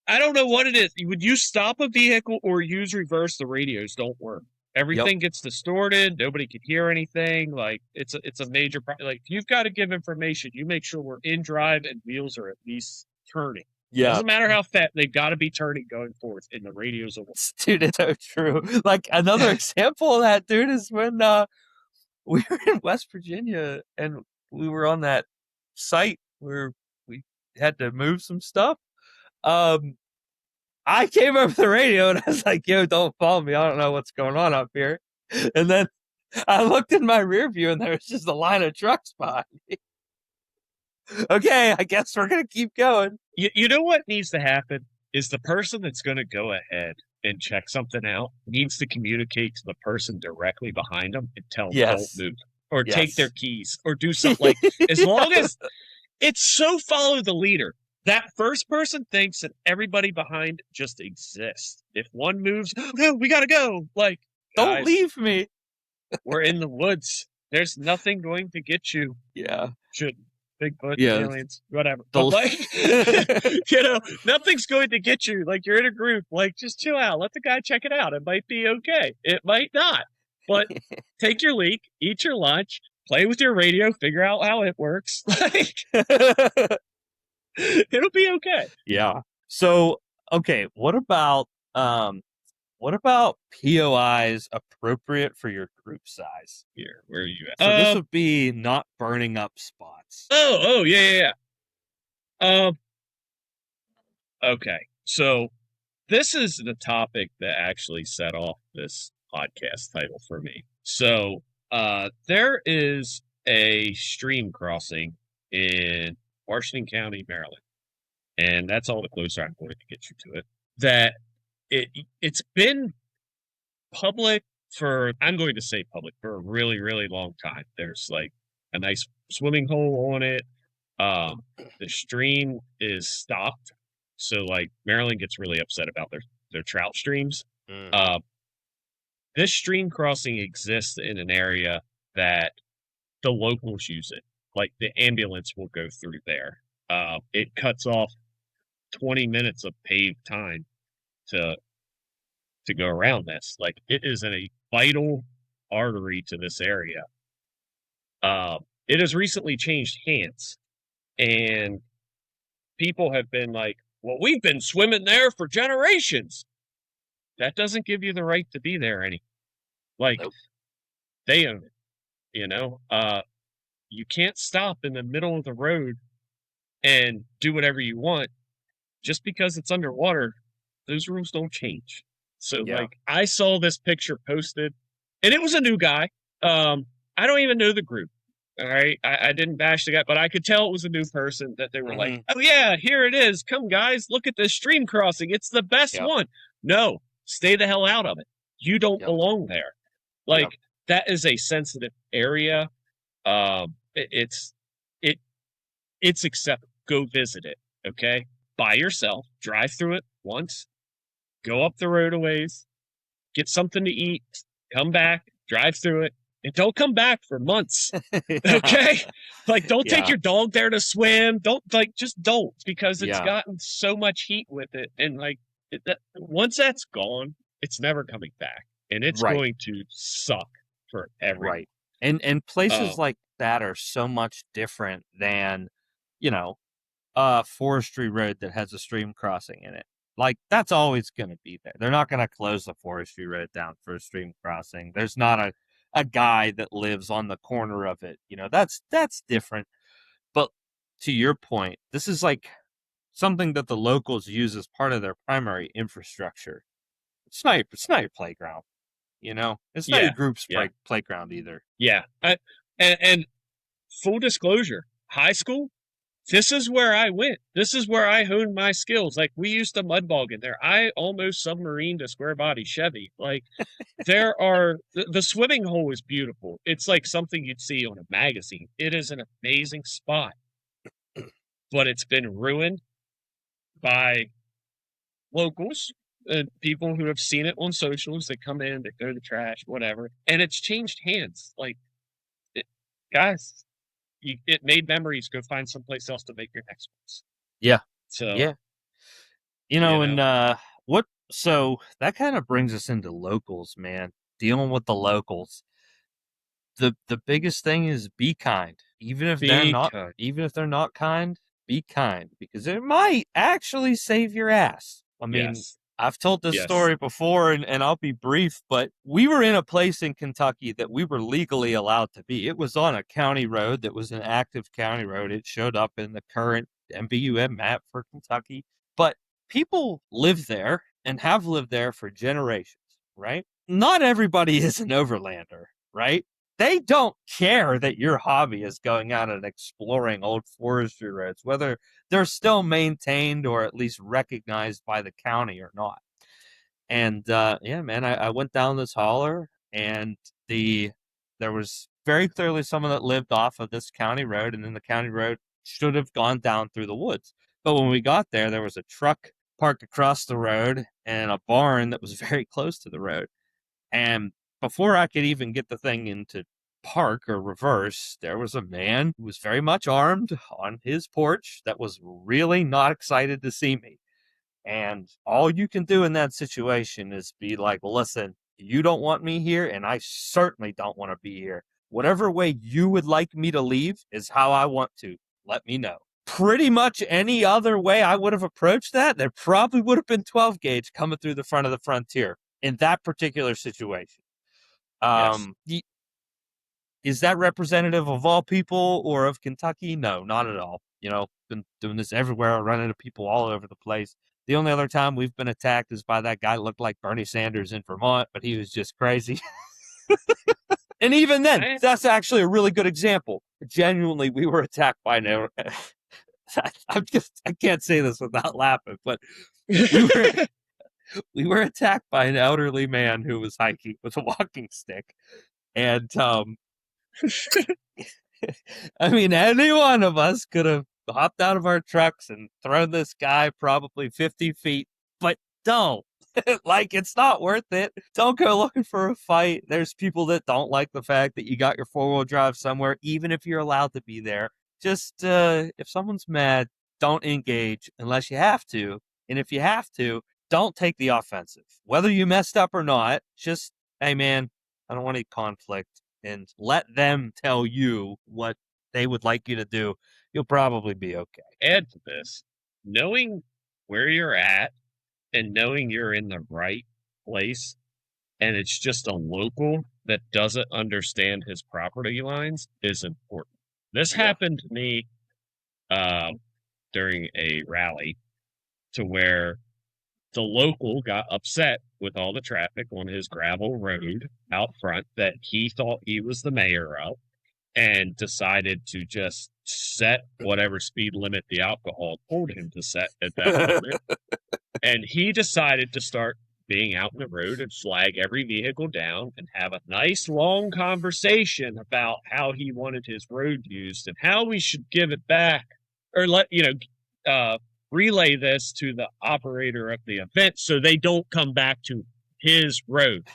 I don't know what it is. Would you stop a vehicle or use reverse? The radios don't work. Everything gets distorted. Nobody can hear anything. It's a major problem. If you've got to give information, you make sure we're in drive and wheels are at least turning. Yeah. Doesn't matter how fast, they've got to be turning going forward, and the radios will work. Dude, it's so true. Another example of that, dude, is when we were in West Virginia and we were on that site where we had to move some stuff. I came over the radio and I was like, yo, don't follow me. I don't know what's going on up here. And then I looked in my rear view and there was just a line of trucks behind me. Okay, I guess we're going to keep going. You know what needs to happen is the person that's going to go ahead and check something out needs to communicate to the person directly behind them and tell them don't move or take their keys or do something as long as it's so follow the leader. That first person thinks that everybody behind just exists. If one moves, no, we got to go. Don't leave me. We're in the woods. There's nothing going to get you. Yeah. Should Bigfoot, Yeah. aliens, whatever. But like, nothing's going to get you. Like you're in a group, like just chill out. Let the guy check it out. It might be okay. It might not. But take your leak, eat your lunch, play with your radio, figure out how it works. Like it'll be okay. Yeah. So, okay, what about POIs appropriate for your group size? Here, where are you at? So this would be not burning up spots. Yeah. Okay. So this is the topic that actually set off this podcast title for me. So there is a stream crossing in Washington County, Maryland, and that's all the closer I'm going to get you to it. That it's been public for, I'm going to say public, for a really, really long time. There's like a nice swimming hole on it. The stream is stopped. So like Maryland gets really upset about their trout streams. This stream crossing exists in an area that the locals use it. Like the ambulance will go through there. It cuts off 20 minutes of paved time to go around this. Like it is a vital artery to this area. It has recently changed hands, and people have been like, well, we've been swimming there for generations. That doesn't give you the right to be there anymore. Like, nope. They own it, you know? You can't stop in the middle of the road and do whatever you want. Just because it's underwater, those rules don't change. So, like, I saw this picture posted, and it was a new guy. I don't even know the group. All right. I didn't bash the guy, but I could tell it was a new person that they were like, oh, yeah, here it is. Come, guys, look at this stream crossing. It's the best one. No, stay the hell out of it. You don't belong there. Like, that is a sensitive area. It's acceptable. Go visit it. Okay. By yourself. Drive through it once. Go up the road a ways. Get something to eat. Come back. Drive through it. And don't come back for months, okay? Like, don't take your dog there to swim. Just don't, because it's gotten so much heat with it. And, like, once that's gone, it's never coming back. And it's going to suck for everyone. Right. And places like that are so much different than, a forestry road that has a stream crossing in it. Like, that's always going to be there. They're not going to close the forestry road down for a stream crossing. There's not a guy that lives on the corner of it. That's different. But to your point, this is like something that the locals use as part of their primary infrastructure. It's not your playground, It's not your group's playground either. Yeah. And full disclosure, high school, this is where I went. This is where I honed my skills. Like, we used to mud bog in there. I almost submarined a square body Chevy. Like, the swimming hole is beautiful. It's like something you'd see on a magazine. It is an amazing spot, but it's been ruined by locals and people who have seen it on socials. They come in, they throw the trash, whatever, and it's changed hands. Like, guys, it made memories. Go find someplace else to make your next ones. Yeah. So yeah. So that kind of brings us into locals, man. Dealing with the locals. The biggest thing is be kind. Even if they're not kind, be kind, because it might actually save your ass. I mean, I've told this story before, and I'll be brief, but we were in a place in Kentucky that we were legally allowed to be. It was on a county road that was an active county road. It showed up in the current MVUM map for Kentucky. But people live there and have lived there for generations, right? Not everybody is an overlander, right? They don't care that your hobby is going out and exploring old forestry roads, whether they're still maintained or at least recognized by the county or not. And I went down this holler, and there was very clearly someone that lived off of this county road, and then the county road should have gone down through the woods. But when we got there was a truck parked across the road and a barn that was very close to the road. And before I could even get the thing into park or reverse, there was a man who was very much armed on his porch that was really not excited to see me. And all you can do in that situation is be like, well, listen, you don't want me here, and I certainly don't want to be here. Whatever way you would like me to leave is how I want to. Let me know. Pretty much any other way I would have approached that, there probably would have been 12 gauge coming through the front of the frontier in that particular situation. Yes. Is that representative of all people or of Kentucky? No, not at all. Been doing this everywhere, running into people all over the place. The only other time we've been attacked is by that guy who looked like Bernie Sanders in Vermont, but he was just crazy. And even then, that's actually a really good example. Genuinely, we were attacked by no. I can't say this without laughing, but we were attacked by an elderly man who was hiking with a walking stick. And I mean, any one of us could have hopped out of our trucks and thrown this guy probably 50 feet, but don't. Like, it's not worth it. Don't go looking for a fight. There's people that don't like the fact that you got your four-wheel drive somewhere, even if you're allowed to be there. Just, if someone's mad, don't engage unless you have to. And if you have to, don't take the offensive. Whether you messed up or not, just, hey, man, I don't want any conflict. And let them tell you what they would like you to do. You'll probably be okay. Add to this, knowing where you're at and knowing you're in the right place, and it's just a local that doesn't understand his property lines is important. This happened to me during a rally to where the local got upset with all the traffic on his gravel road out front that he thought he was the mayor of, and decided to just set whatever speed limit the alcohol told him to set at that moment. And he decided to start being out in the road and flag every vehicle down and have a nice long conversation about how he wanted his road used and how we should give it back, or relay this to the operator of the event so they don't come back to his road.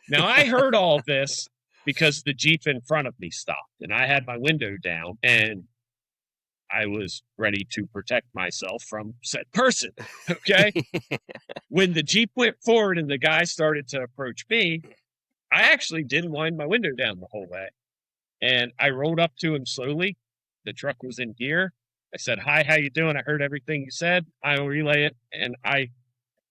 Now, I heard all this because the Jeep in front of me stopped, and I had my window down, and I was ready to protect myself from said person, okay? When the Jeep went forward and the guy started to approach me, I actually didn't wind my window down the whole way. And I rolled up to him slowly. The truck was in gear. I said, "Hi, how you doing? I heard everything you said. I'll relay it." And I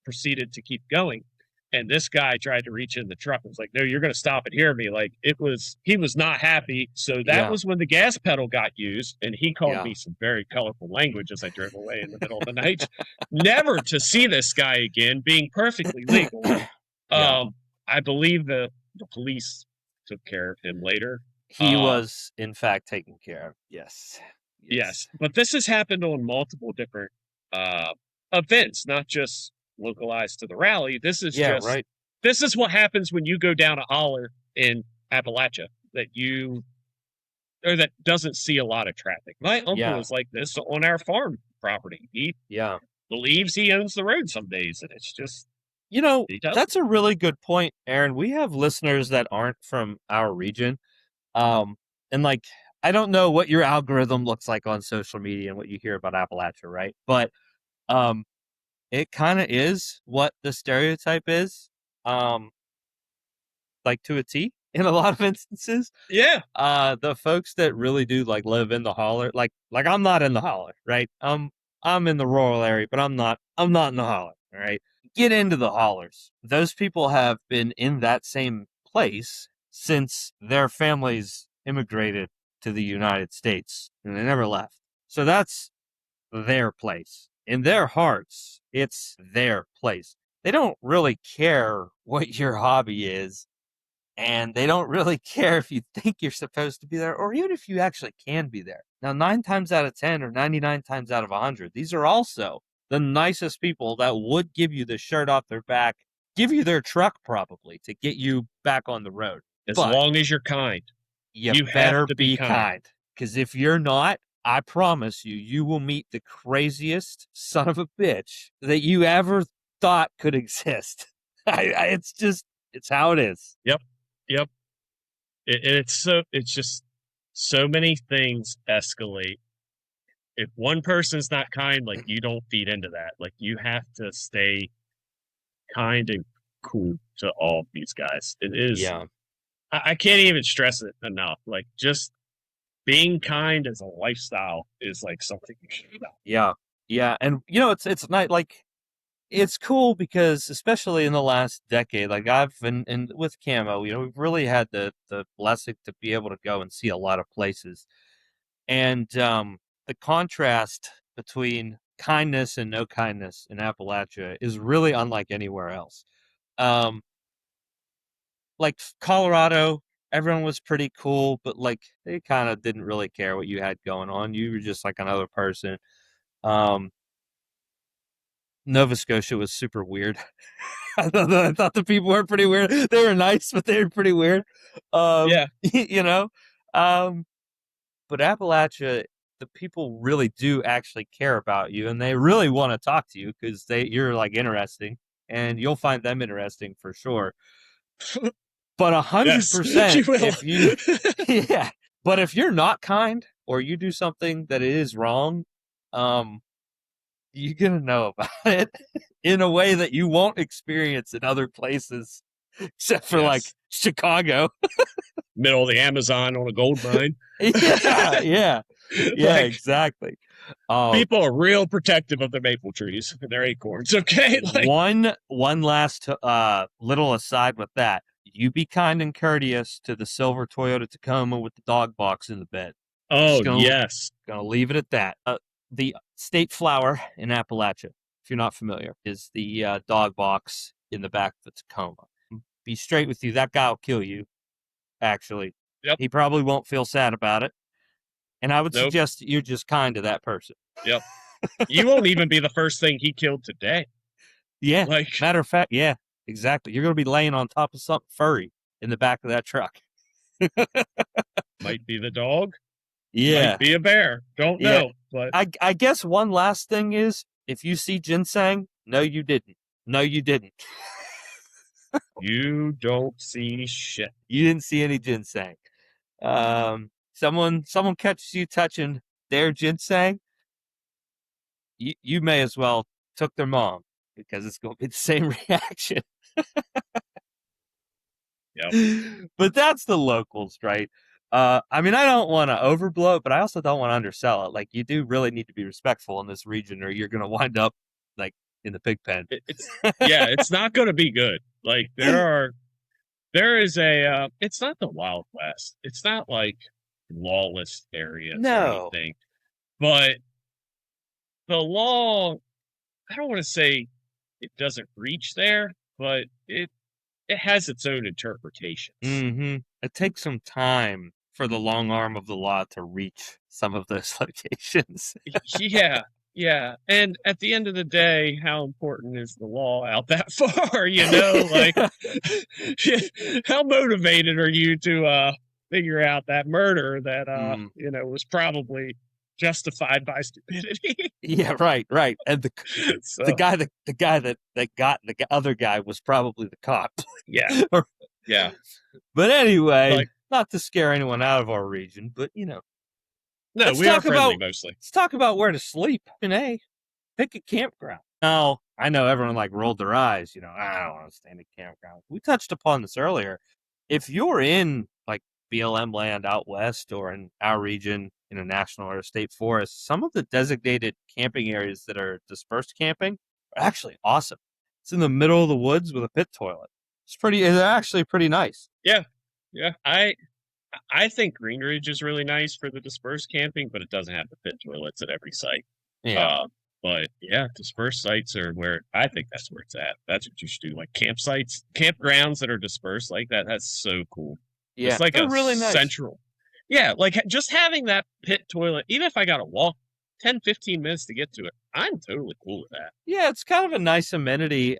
proceeded to keep going. And this guy tried to reach in the truck and was like, "No, you're going to stop and hear me." Like, he was not happy. So that was when the gas pedal got used. And he called me some very colorful language as I drove away in the middle of the night. Never to see this guy again, being perfectly legal. I believe the police took care of him later. He was, in fact, taken care of. Yes. But this has happened on multiple different events, not just localized to the rally. This is this is what happens when you go down a holler in Appalachia that doesn't see a lot of traffic. My uncle is like this on our farm property. He believes he owns the road some days, and it's just that's a really good point, Aaron. We have listeners that aren't from our region, and like, I don't know what your algorithm looks like on social media and what you hear about Appalachia, right? But it kind of is what the stereotype is, like, to a T in a lot of instances. Yeah. The folks that really do like live in the holler, like I'm not in the holler, right? I'm in the rural area, but I'm not in the holler, all right? Get into the hollers. Those people have been in that same place since their families immigrated to the United States, and they never left. So that's their place. In their hearts, it's their place. They don't really care what your hobby is, and they don't really care if you think you're supposed to be there, or even if you actually can be there. Now, 9 times out of 10 or 99 times out of 100, these are also the nicest people that would give you the shirt off their back, give you their truck probably to get you back on the road. As long as you're kind. You better be kind. Because if you're not, I promise you, you will meet the craziest son of a bitch that you ever thought could exist. It's how it is. Yep. It's just so many things escalate. If one person's not kind, like you don't feed into that. Like you have to stay kind and cool to all of these guys. It is Yeah. I can't even stress it enough. Like just being kind as a lifestyle is like something you should know. Yeah. Yeah. And it's not like it's cool because especially in the last decade, like I've and with Camo, we've really had the blessing to be able to go and see a lot of places. And the contrast between kindness and no kindness in Appalachia is really unlike anywhere else. Um, like Colorado, everyone was pretty cool, but like they kind of didn't really care what you had going on. You were just like another person. Um, Nova Scotia was super weird. I thought the people were pretty weird. They were nice, but they were pretty weird. Yeah. You know, um, but Appalachia, the people really do actually care about you, and they really want to talk to you because you're like interesting, and you'll find them interesting for sure. But Yes, you 100%, will. if you, yeah. But if you're not kind or you do something that is wrong, um, you're gonna know about it in a way that you won't experience in other places, except for like Yes. Chicago. Middle of the Amazon on a gold mine. Yeah, Like exactly. people are real protective of their maple trees and their acorns. Okay, like One last little aside with that. You be kind and courteous to the silver Toyota Tacoma with the dog box in the bed. oh Just gonna yes, leave it at that. The state flower in Appalachia, if you're not familiar, is the dog box in the back of the Tacoma. Be straight with you, that guy will kill you. Actually, yep, he probably won't feel sad about it. And I would nope, suggest you're just kind to that person. yep. You won't even be the first thing he killed today. Yeah. Like Matter of fact, yeah, exactly. You're going to be laying on top of something furry in the back of that truck. might be the dog, Yeah. might be a bear. Don't Yeah. know, but I guess one last thing is if you see ginseng, no, you didn't. No, you didn't. you don't see shit. You didn't see any ginseng. Someone catches you touching their ginseng, you may as well took their mom because it's going to be the same reaction. Yep. But that's the locals, right? I mean, I don't want to overblow it, but I also don't want to undersell it. Like, you do really need to be respectful in this region, or you're going to wind up like in the pig pen. It's not going to be good. Like there is a it's not the Wild West. It's not like lawless areas or No. anything. But the law, I don't want to say it doesn't reach there, but it has its own interpretations. Mm-hmm. It takes some time for the long arm of the law to reach some of those locations. Yeah, yeah. And at the end of the day, how important is the law out that far? Like how motivated are you to figure out that murder that was probably justified by stupidity? Yeah, right. And the So guy that got the other guy was probably the cop. yeah, yeah. But anyway, Like not to scare anyone out of our region, but no, let's we are talk friendly about mostly. let's talk about where to sleep. And hey, pick a campground. Now, I know everyone like rolled their eyes, I don't want to stay in a campground. We touched upon this earlier. If you're in like BLM land out west or in our region in a national or a state forest, some of the designated camping areas that are dispersed camping are actually awesome. It's in the middle of the woods with a pit toilet. It's actually pretty nice. Yeah, yeah. I think Green Ridge is really nice for the dispersed camping, but it doesn't have the pit toilets at every site. Yeah. But yeah, dispersed sites are where I think that's where it's at. That's what you should do. Like campsites, campgrounds that are dispersed like that. That's so cool. Yeah. It's like they're a really nice. central. Yeah, like just having that pit toilet, even if I got to walk 10, 15 minutes to get to it, I'm totally cool with that. Yeah, it's kind of a nice amenity.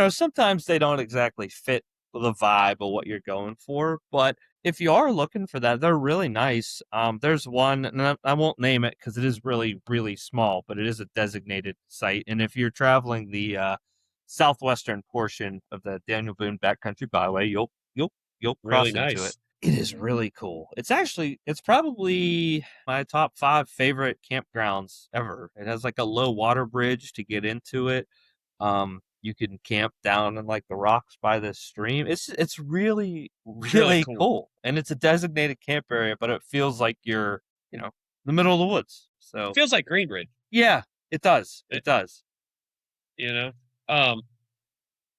Sometimes they don't exactly fit the vibe of what you're going for, but if you are looking for that, they're really nice. There's one, and I won't name it because it is really, really small, but it is a designated site. And if you're traveling the southwestern portion of the Daniel Boone Backcountry Byway, you'll cross Really into nice. it. It is really cool. It's probably my top 5 favorite campgrounds ever. It has like a low water bridge to get into it. You can camp down in like the rocks by this stream. It's really, It's really really cool. cool. And it's a designated camp area, but it feels like you're, in the middle of the woods. It So feels like Greenbridge, yeah, it does. it, It does. you know. Um,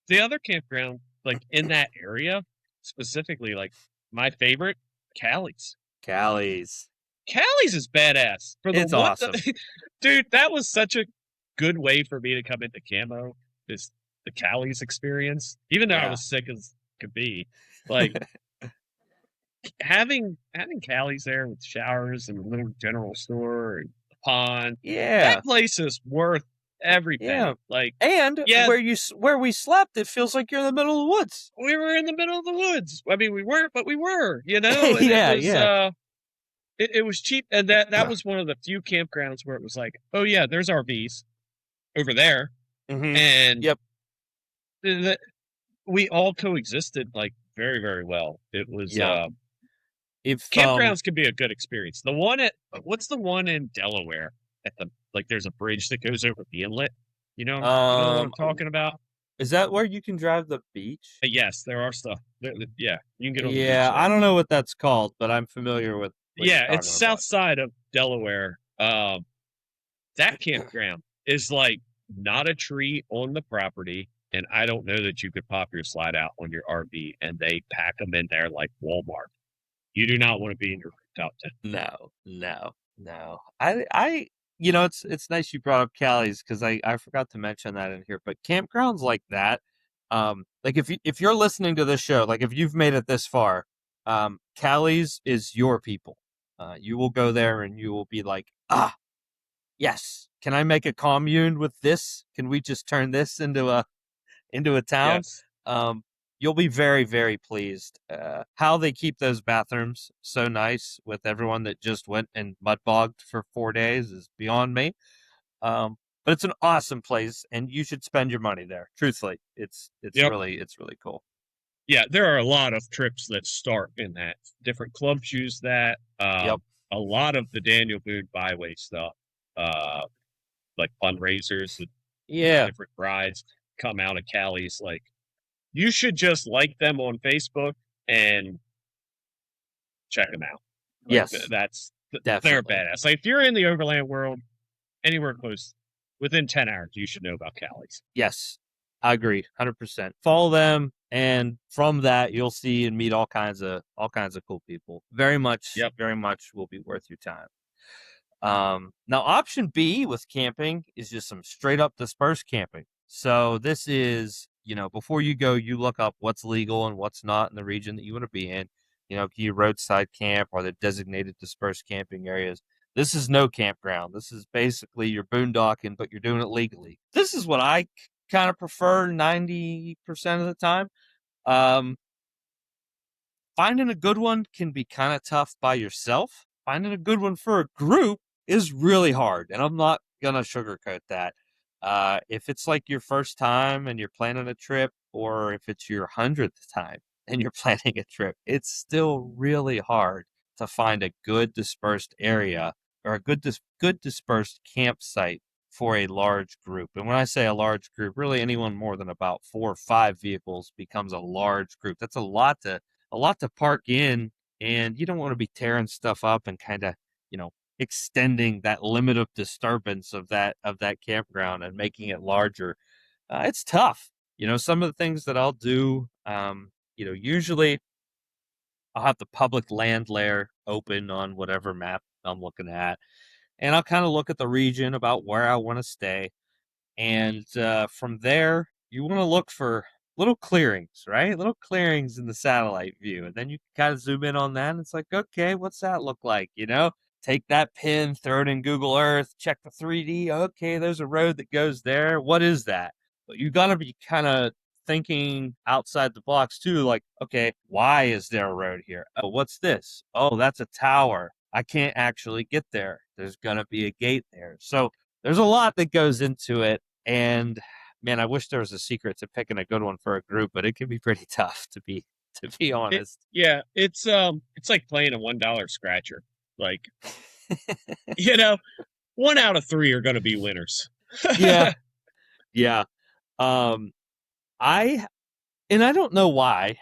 the other campground, like in that area specifically, like my favorite, Callie's. Callie's. Callie's is badass for the It's one, awesome. dude. That was such a good way for me to come into camo. This the Callie's experience, even though I Yeah. was sick as could be, like having Callie's there with showers and a little general store and a pond. Yeah. That place is worth every penny. Yeah. Like, And yeah, where we slept, it feels like you're in the middle of the woods. we were in the middle of the woods. I mean, we weren't, but we were. You know, and Yeah, it was yeah. it was cheap, and that was one of the few campgrounds where it was like, oh yeah, there's RVs over there, Mhm. and Yep. we all coexisted like very very well. It was Yeah. If campgrounds can be a good experience. The one at what's the one in Delaware at the like there's a bridge that goes over the inlet. You know what I'm talking about? is that where you can drive the beach? Yes, there are stuff. Yeah, you can get on the beach Yeah, there. I don't know what that's called, but I'm familiar with what you're Yeah, talking it's south about. side of Delaware. That campground is like not a tree on the property, and I don't know that you could pop your slide out on your RV, and they pack them in there like Walmart. You do not want to be in your rooftop tent. No. It's nice you brought up Callie's because I forgot to mention that in here. But campgrounds like that, like if you're listening to this show, like if you've made it this far, Callie's is your people. You will go there and you will be like, yes, can I make a commune with this? Can we just turn this into a town? Yes. You'll be very, very pleased. How they keep those bathrooms so nice with everyone that just went and mud bogged for 4 days is beyond me. But it's an awesome place, and you should spend your money there. Truthfully, it's Yep. it's really cool. Yeah, there are a lot of trips that start in that. Different clubs use that. Yep. A lot of the Daniel Boone Byway stuff, like fundraisers and Yeah. different rides come out of Callie's. Like, you should just like them on Facebook and check them out. Like, Yes. they're Definitely. badass. Like, if you're in the overland world, anywhere close, within 10 hours, you should know about Callie's. Yes. I agree, 100%. Follow them, and from that, you'll see and meet all kinds of cool people. Very much will be worth your time. Now, option B with camping is just some straight up dispersed camping. So this is, before you go, you look up what's legal and what's not in the region that you want to be in. Can you roadside camp or the designated dispersed camping areas? This is no campground. This is basically your boondocking, but you're doing it legally. This is what I kind of prefer 90% of the time. Finding a good one can be kind of tough by yourself. Finding a good one for a group is really hard, and I'm not gonna sugarcoat that. If it's like your first time and you're planning a trip, or if it's your 100th time and you're planning a trip, it's still really hard to find a good dispersed area or a good dispersed campsite for a large group. And when I say a large group, really anyone more than about 4 or 5 vehicles becomes a large group. That's a lot to park in, and you don't want to be tearing stuff up and kind of, extending that limit of disturbance of that campground and making it larger. It's tough. Some of the things that I'll do, usually I'll have the public land layer open on whatever map I'm looking at, and I'll kind of look at the region about where I want to stay. And from there, you want to look for little clearings, right? Little clearings in the satellite view. And then you can kind of zoom in on that. And it's like, okay, what's that look like? Take that pin, throw it in Google Earth, check the 3D. Okay, there's a road that goes there. What is that? But you got to be kind of thinking outside the box too. Like, okay, why is there a road here? Oh, what's this? Oh, that's a tower. I can't actually get there. There's going to be a gate there. So there's a lot that goes into it. And man, I wish there was a secret to picking a good one for a group, but it can be pretty tough to be to be honest. It's like playing a $1 scratcher. Like, 1 out of 3 are going to be winners. Yeah. I don't know why,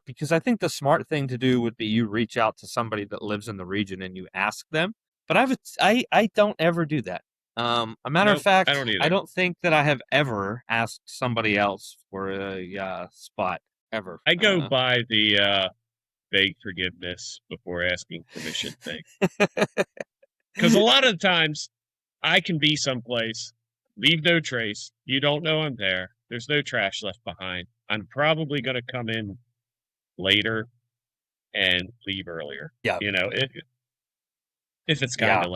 because I think the smart thing to do would be you reach out to somebody that lives in the region and you ask them. But I don't ever do that. A matter of fact, I don't either. I don't think that I have ever asked somebody else for a spot ever. I go by the beg forgiveness before asking permission thing. Because a lot of the times I can be someplace, leave no trace. You don't know I'm there. There's no trash left behind. I'm probably going to come in later and leave earlier. Yeah. If it's kind of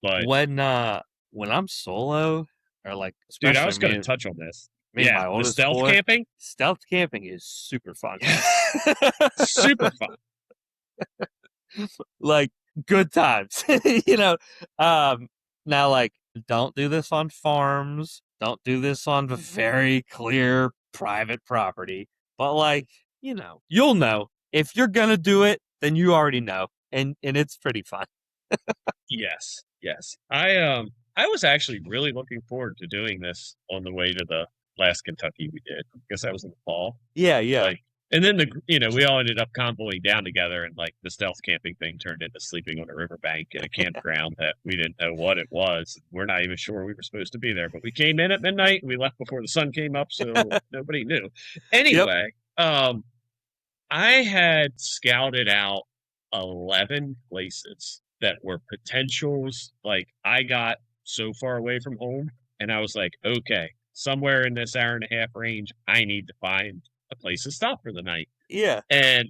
But when I'm solo, or like, dude, I was going to touch on this. My the stealth camping. Stealth camping is super fun. Super fun. Like, good times. Now, like, don't do this on farms. Don't do this on very clear private property. But, like, you'll know. If you're gonna do it, then you already know. And it's pretty fun. Yes. I was actually really looking forward to doing this on the way to the last Kentucky we did, because that was in the fall. Yeah. And then we all ended up convoying down together, and like the stealth camping thing turned into sleeping on a riverbank in a campground that we didn't know what it was. We're not even sure we were supposed to be there, but we came in at midnight and we left before the sun came up, so nobody knew. Anyway, I had scouted out 11 places that were potentials. Like, I got so far away from home and I was like, okay, somewhere in this hour and a half range, I need to find a place to stop for the night. Yeah. And,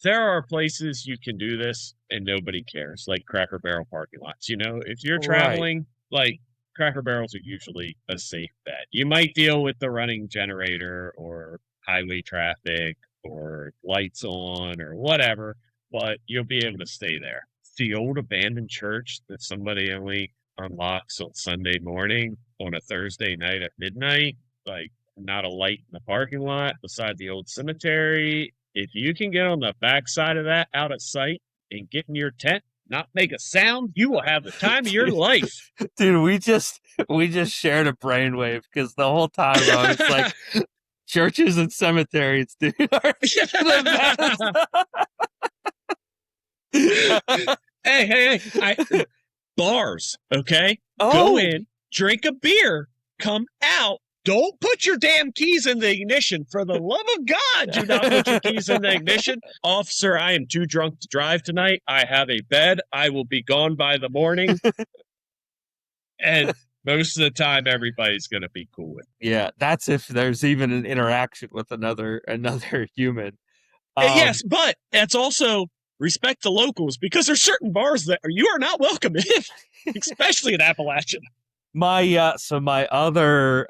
there are places you can do this and nobody cares, like Cracker Barrel parking lots. If you're traveling, like, Cracker Barrels are usually a safe bet. You might deal with the running generator or highway traffic or lights on or whatever, but you'll be able to stay there. The old abandoned church that somebody only unlocks on Sunday morning on a Thursday night at midnight, like, not a light in the parking lot beside the old cemetery. If you can get on the backside of that out of sight and get in your tent, not make a sound, you will have the time of your life. Dude, we just shared a brainwave, because the whole time I was like, churches and cemeteries, dude, are the best. Hey, bars, okay? Go in, drink a beer, come out. Don't put your damn keys in the ignition. For the love of God, do not put your keys in the ignition. Officer, I am too drunk to drive tonight. I have a bed. I will be gone by the morning. And most of the time, everybody's going to be cool with it. Yeah, that's if there's even an interaction with another human. Yes, but that's also respect the locals, because there's certain bars that you are not welcome in, especially in Appalachian. My other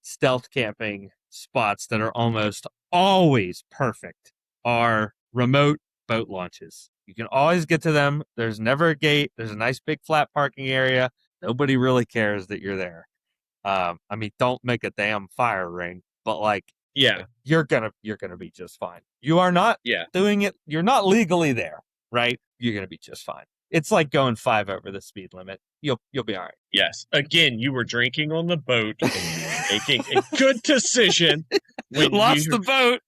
stealth camping spots that are almost always perfect are remote boat launches. You can always get to them. There's never a gate. There's a nice big flat parking area. Nobody really cares that you're there. Don't make a damn fire ring, but like, you're gonna be just fine. You are not doing it. You're not legally there, right? You're gonna be just fine. It's like going 5 over the speed limit. You'll be all right. Yes. Again, you were drinking on the boat and you were making a good decision when lost the boat.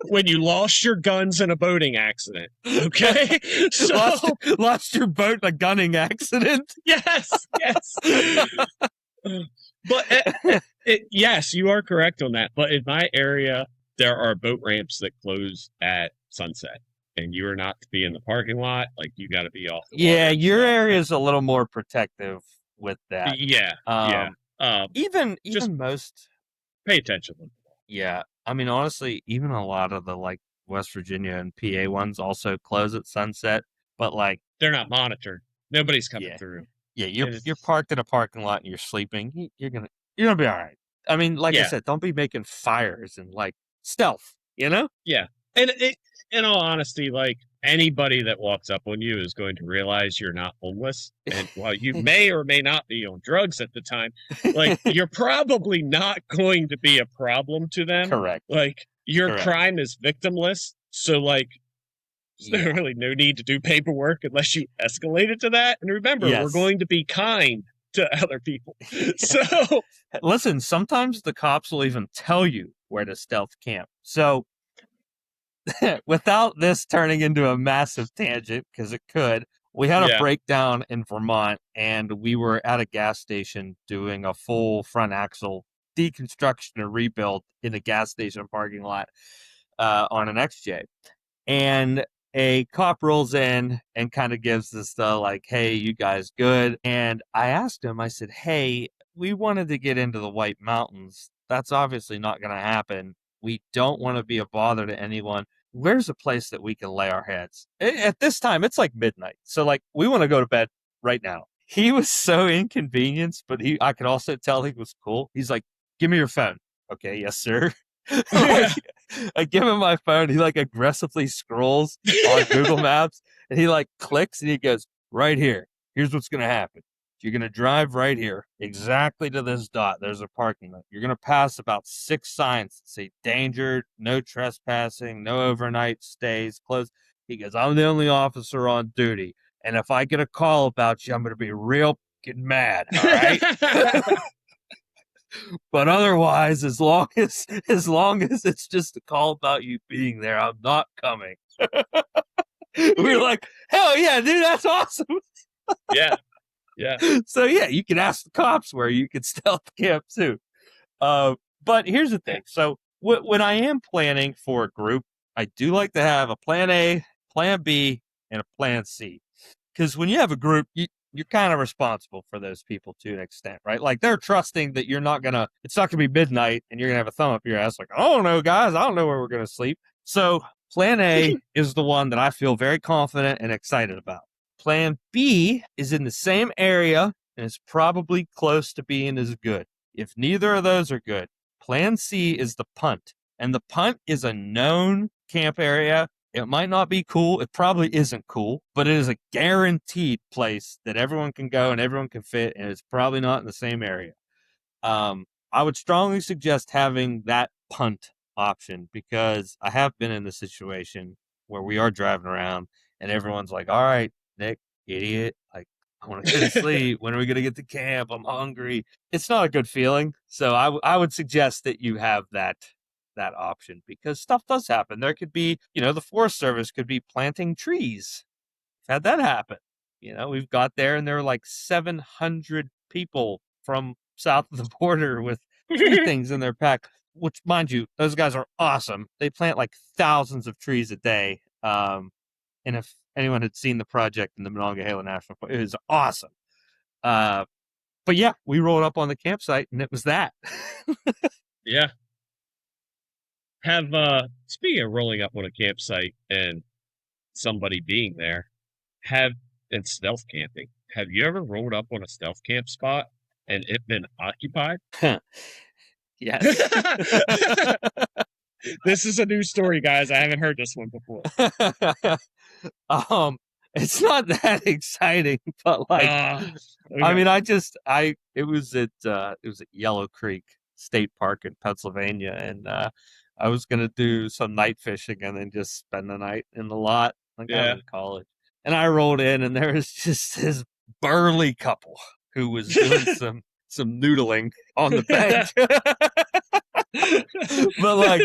When you lost your guns in a boating accident. Okay? So, lost your boat in a gunning accident. Yes. But yes, you are correct on that. But in my area, there are boat ramps that close at sunset. And you are not to be in the parking lot. Like, you got to be off the water. Your area is a little more protective with that. Even just most pay attention. Yeah. Honestly, even a lot of the, like, West Virginia and PA ones also close at sunset, but, like, they're not monitored. Nobody's coming through. Yeah, you're parked in a parking lot and you're sleeping. You're gonna be all right. I said, don't be making fires and, like, stealth, Yeah. And in all honesty, like, anybody that walks up on you is going to realize you're not homeless. And while you may or may not be on drugs at the time, like, you're probably not going to be a problem to them. Correct. Like, your Correct. crime is victimless. So like, there's really no need to do paperwork unless you escalate it to that. And remember, we're Yes. going to be kind to other people. So Listen, sometimes the cops will even tell you where to stealth camp. So without this turning into a massive tangent, because it could, we had a yeah. breakdown in Vermont, and we were at a gas station doing a full front axle deconstruction and rebuild in a gas station parking lot on an XJ. And a cop rolls in and kind of gives us the like, hey, you guys good? And I asked him, I said, hey, we wanted to get into the White Mountains. That's obviously not going to happen. We don't want to be a bother to anyone. Where's a place that we can lay our heads? At this time, it's like midnight. So like, we want to go to bed right now. He was so inconvenienced, but I could also tell he was cool. He's like, give me your phone. Okay, yes, sir. Like, I give him my phone. He like aggressively scrolls on Google Maps, and he like clicks, and he goes, right here. Here's what's going to happen. You're going to drive right here, exactly to this dot. There's a parking lot. You're going to pass about 6 signs that say danger, no trespassing, no overnight stays, closed. He goes, I'm the only officer on duty. And if I get a call about you, I'm going to be real fucking mad. All right. But otherwise, as long as it's just a call about you being there, I'm not coming. We were like, hell yeah, dude, that's awesome. Yeah. So yeah, you can ask the cops where you can stealth camp too. But here's the thing. So when I am planning for a group, I do like to have a plan A, plan B, and a plan C. Because when you have a group, you're kind of responsible for those people to an extent, right? Like they're trusting that it's not gonna be midnight and you're gonna have a thumb up your ass like, I don't know, guys, I don't know where we're gonna sleep. So plan A is the one that I feel very confident and excited about. Plan B is in the same area and it's probably close to being as good. If neither of those are good, plan C is the punt. And the punt is a known camp area. It might not be cool. It probably isn't cool, but it is a guaranteed place that everyone can go and everyone can fit, and it's probably not in the same area. I would strongly suggest having that punt option because I have been in the situation where we are driving around and everyone's like, all right, Nick, idiot, like, I want to go to sleep. When are we going to get to camp? I'm hungry. It's not a good feeling. So I would suggest that you have that option because stuff does happen. There could be, the Forest Service could be planting trees. We've had that happen. We've got there and there were like 700 people from south of the border with tree things in their pack, which, mind you, those guys are awesome. They plant like thousands of trees a day. And if anyone had seen the project in the Monongahela National Park, it was awesome. But yeah, we rolled up on the campsite and it was that. Yeah. Speaking of rolling up on a campsite and somebody being there, and stealth camping, have you ever rolled up on a stealth camp spot and it been occupied? Yes. This is a new story, guys. I haven't heard this one before. It's not that exciting, but like, okay. I mean, it was at Yellow Creek State Park in Pennsylvania, and I was gonna do some night fishing and then just spend the night in the lot, like I was in college. And I rolled in, and there was just this burly couple who was doing some noodling on the bench. But like,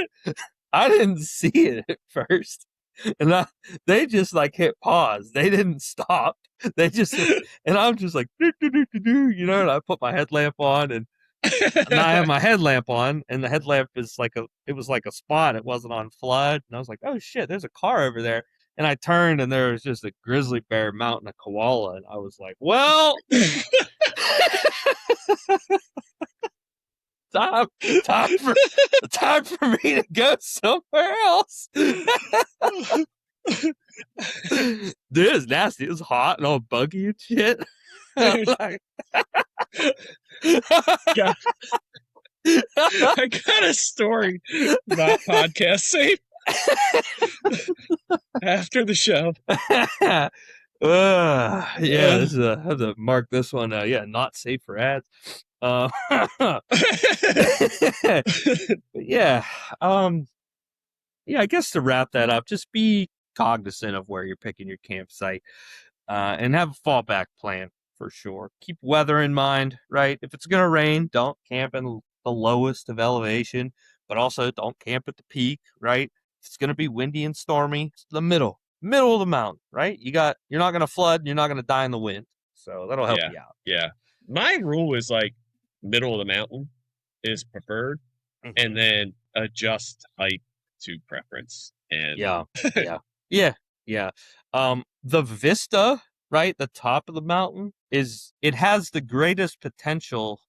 I didn't see it at first. And they just like hit pause. They didn't stop. They just, and I'm just like, and I put my headlamp on and I have my headlamp on, and the headlamp is it was like a spot. It wasn't on flood. And I was like, oh shit, there's a car over there. And I turned and there was just a grizzly bear mounting a koala. And I was like, well, time for me to go somewhere else. Dude, it's nasty. It was hot and all buggy and shit. Like, I got a story about podcast safe after the show. I have to mark this one. Not safe for ads. Yeah. I guess to wrap that up, just be cognizant of where you're picking your campsite, and have a fallback plan for sure. Keep weather in mind, right? If it's going to rain, don't camp in the lowest of elevation, but also don't camp at the peak, right? If it's going to be windy and stormy, it's the middle of the mountain, right? You're not going to flood, you're not going to die in the wind. So that'll help Yeah, you out. yeah. My rule is like middle of the mountain is preferred, and Mhm. then adjust height to preference. And Yeah, yeah, yeah, yeah. The vista, right, the top of the mountain it has the greatest potential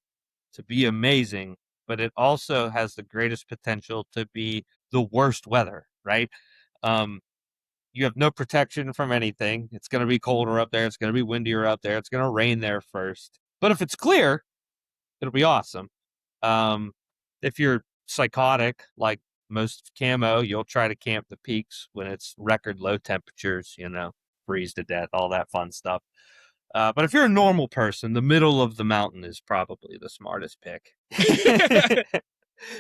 to be amazing, but it also has the greatest potential to be the worst weather, right? Um, you have no protection from anything. It's going to be colder up there. It's going to be windier up there. It's going to rain there first. But if it's clear, it'll be awesome. Um, if you're psychotic, like most camo, you'll try to camp the peaks when it's record low temperatures, freeze to death, all that fun stuff. But if you're a normal person, the middle of the mountain is probably the smartest pick.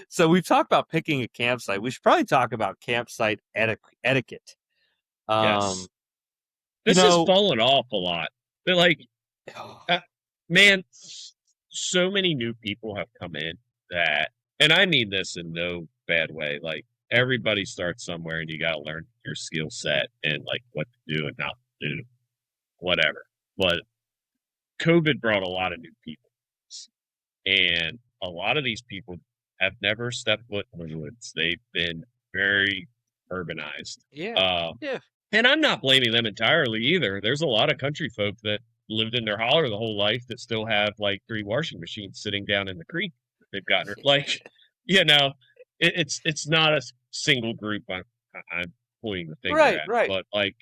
So we've talked about picking a campsite. We should probably talk about campsite etiquette. Um, yes, you this has know, fallen off a lot. But like, uh, man, so many new people have come in that, and I mean this in no bad way. Like everybody starts somewhere, and you got to learn your skill set and like what to do and not to do, whatever. But COVID brought a lot of new people, and a lot of these people have never stepped foot in the woods. They've been very urbanized. yeah, Uh, yeah, and I'm not blaming them entirely either. There's a lot of country folk that lived in their holler the whole life that still have like 3 washing machines sitting down in the creek. They've gotten like, you know, it's not a single group I'm pointing the finger right, at, right. but like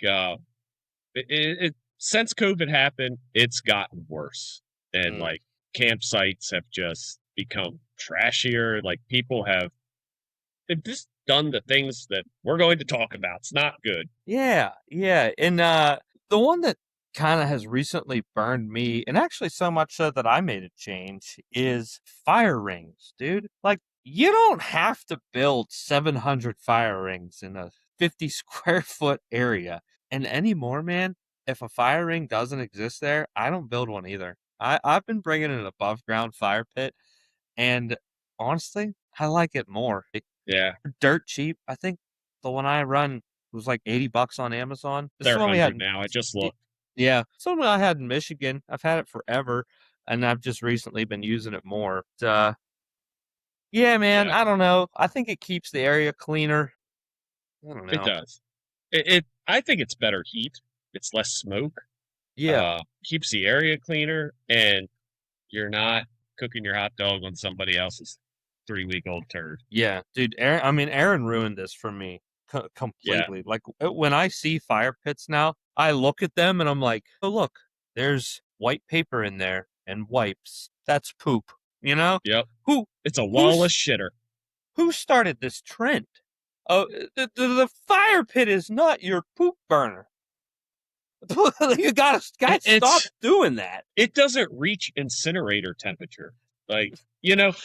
since COVID happened, it's gotten worse, and Mm. like campsites have just become trashier. Like people they've just done the things that we're going to talk about. It's not good. Yeah, yeah. And the one that kind of has recently burned me, and actually so much so that I made a change, is fire rings, dude. Like, you don't have to build 700 fire rings in a 50 square foot area. And anymore, man, if a fire ring doesn't exist there, I don't build one either. I've been bringing an above ground fire pit, and honestly, I like it more. Yeah, Dirt cheap. I think the one I run was like $80 on Amazon. This is they're the one we had 100 now. I just looked. yeah. It's the one I had in Michigan. I've had it forever, and I've just recently been using it more. But, yeah, man, Yeah, I don't know. I think it keeps the area cleaner. I don't it know. does. I think it's better heat. It's less smoke. Yeah. Keeps the area cleaner, and you're not cooking your hot dog on somebody else's 3-week-old turd. Yeah, dude. Aaron ruined this for me Yeah, completely. Like when I see fire pits now, I look at them and I'm like, oh look, there's white paper in there and wipes. That's poop. You know yep. who It's a wall of who's shitter. who started this trend? Oh, the fire pit is not your poop burner. You gotta stop It's doing that. it doesn't reach incinerator temperature. Like, you have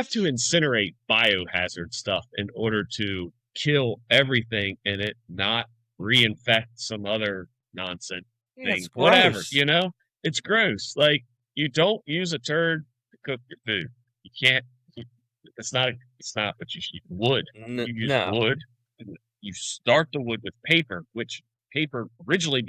to incinerate biohazard stuff in order to kill everything and it not reinfect some other nonsense Yeah, it's thing. Whatever, gross. it's gross. Like, you don't use a turd to cook your food. You can't. It's not what you use. Wood. You use No. wood. And you start the wood with paper, which paper originally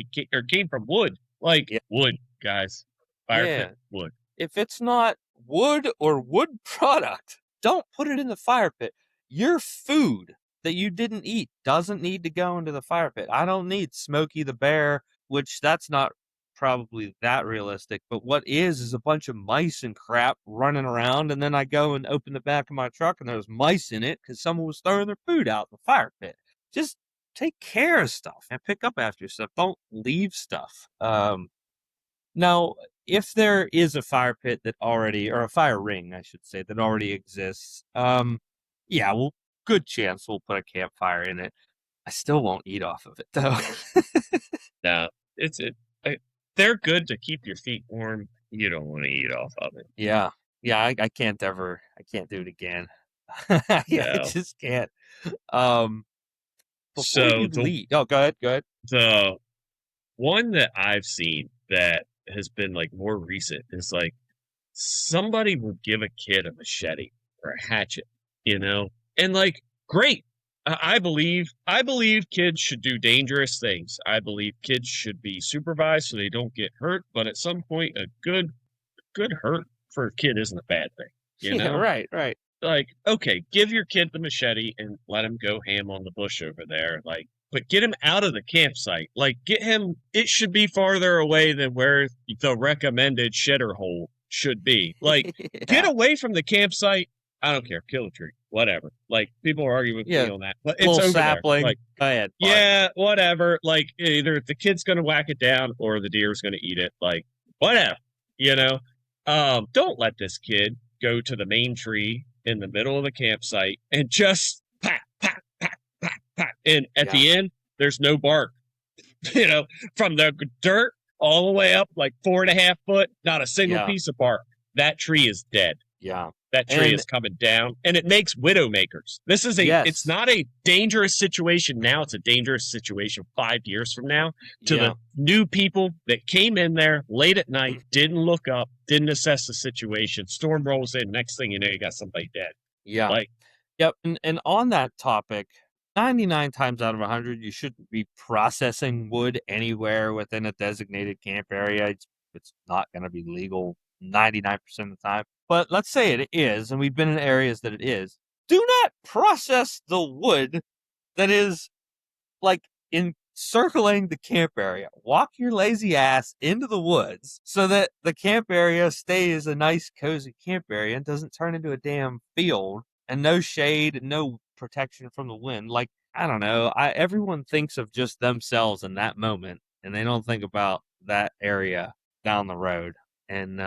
came from wood. Like Yeah. wood, guys. Fire pit Yeah. wood. If it's not wood or wood product, don't put it in the fire pit. Your food that you didn't eat doesn't need to go into the fire pit. I don't need Smokey the Bear, which that's not probably that realistic, but what is a bunch of mice and crap running around, and then I go and open the back of my truck and there's mice in it because someone was throwing their food out in the fire pit. Just take care of stuff and pick up after yourself. Don't leave stuff. Now, if there is a fire pit that already, or a fire ring, I should say, that already exists, yeah, well, good chance we'll put a campfire in it. I still won't eat off of it though. Now, it's it. They're good to keep your feet warm. You don't want to eat off of it. Yeah, yeah, I can't do it again. Yeah, I No. just can't. before So you leave, oh, go ahead. the one that I've seen that has been like more recent is like somebody will give a kid a machete or a hatchet, you know, and like great. I believe kids should do dangerous things. I believe kids should be supervised so they don't get hurt. But at some point, a good hurt for a kid isn't a bad thing, you Yeah, know. right. Like, okay, give your kid the machete and let him go ham on the bush over there. Like, but get him out of the campsite. Like, get him, it should be farther away than where the recommended shitter hole should be. Like, get Yeah, away from the campsite. I don't care. Kill a tree. Whatever. Like, people are arguing with me yeah. on that. But it's Little over there. sapling. Like, Go ahead. Fine. yeah, whatever. Like, either the kid's going to whack it down or the deer's going to eat it. Like, whatever. You know? Don't let this kid go to the main tree in the middle of the campsite and just pat, pat, pat, pat, pat. And at the end, there's no bark. You know, from the dirt all the way up, like 4.5 foot, not a single piece of bark. That tree is dead. Yeah. That tree is coming down, and it makes widow makers. This is it's not a dangerous situation now. It's a dangerous situation 5 years from now to the new people that came in there late at night, didn't look up, didn't assess the situation. Storm rolls in. Next thing you know, you got somebody dead. Yeah. Like, yep. And on that topic, 99 times out of 100, you shouldn't be processing wood anywhere within a designated camp area. It's not going to be legal 99% of the time. But let's say it is, and we've been in areas that it is. Do not process the wood that is like encircling the camp area. Walk your lazy ass into the woods so that the camp area stays a nice, cozy camp area and doesn't turn into a damn field and no shade and no protection from the wind. Like, I don't know. Everyone thinks of just themselves in that moment, and they don't think about that area down the road. And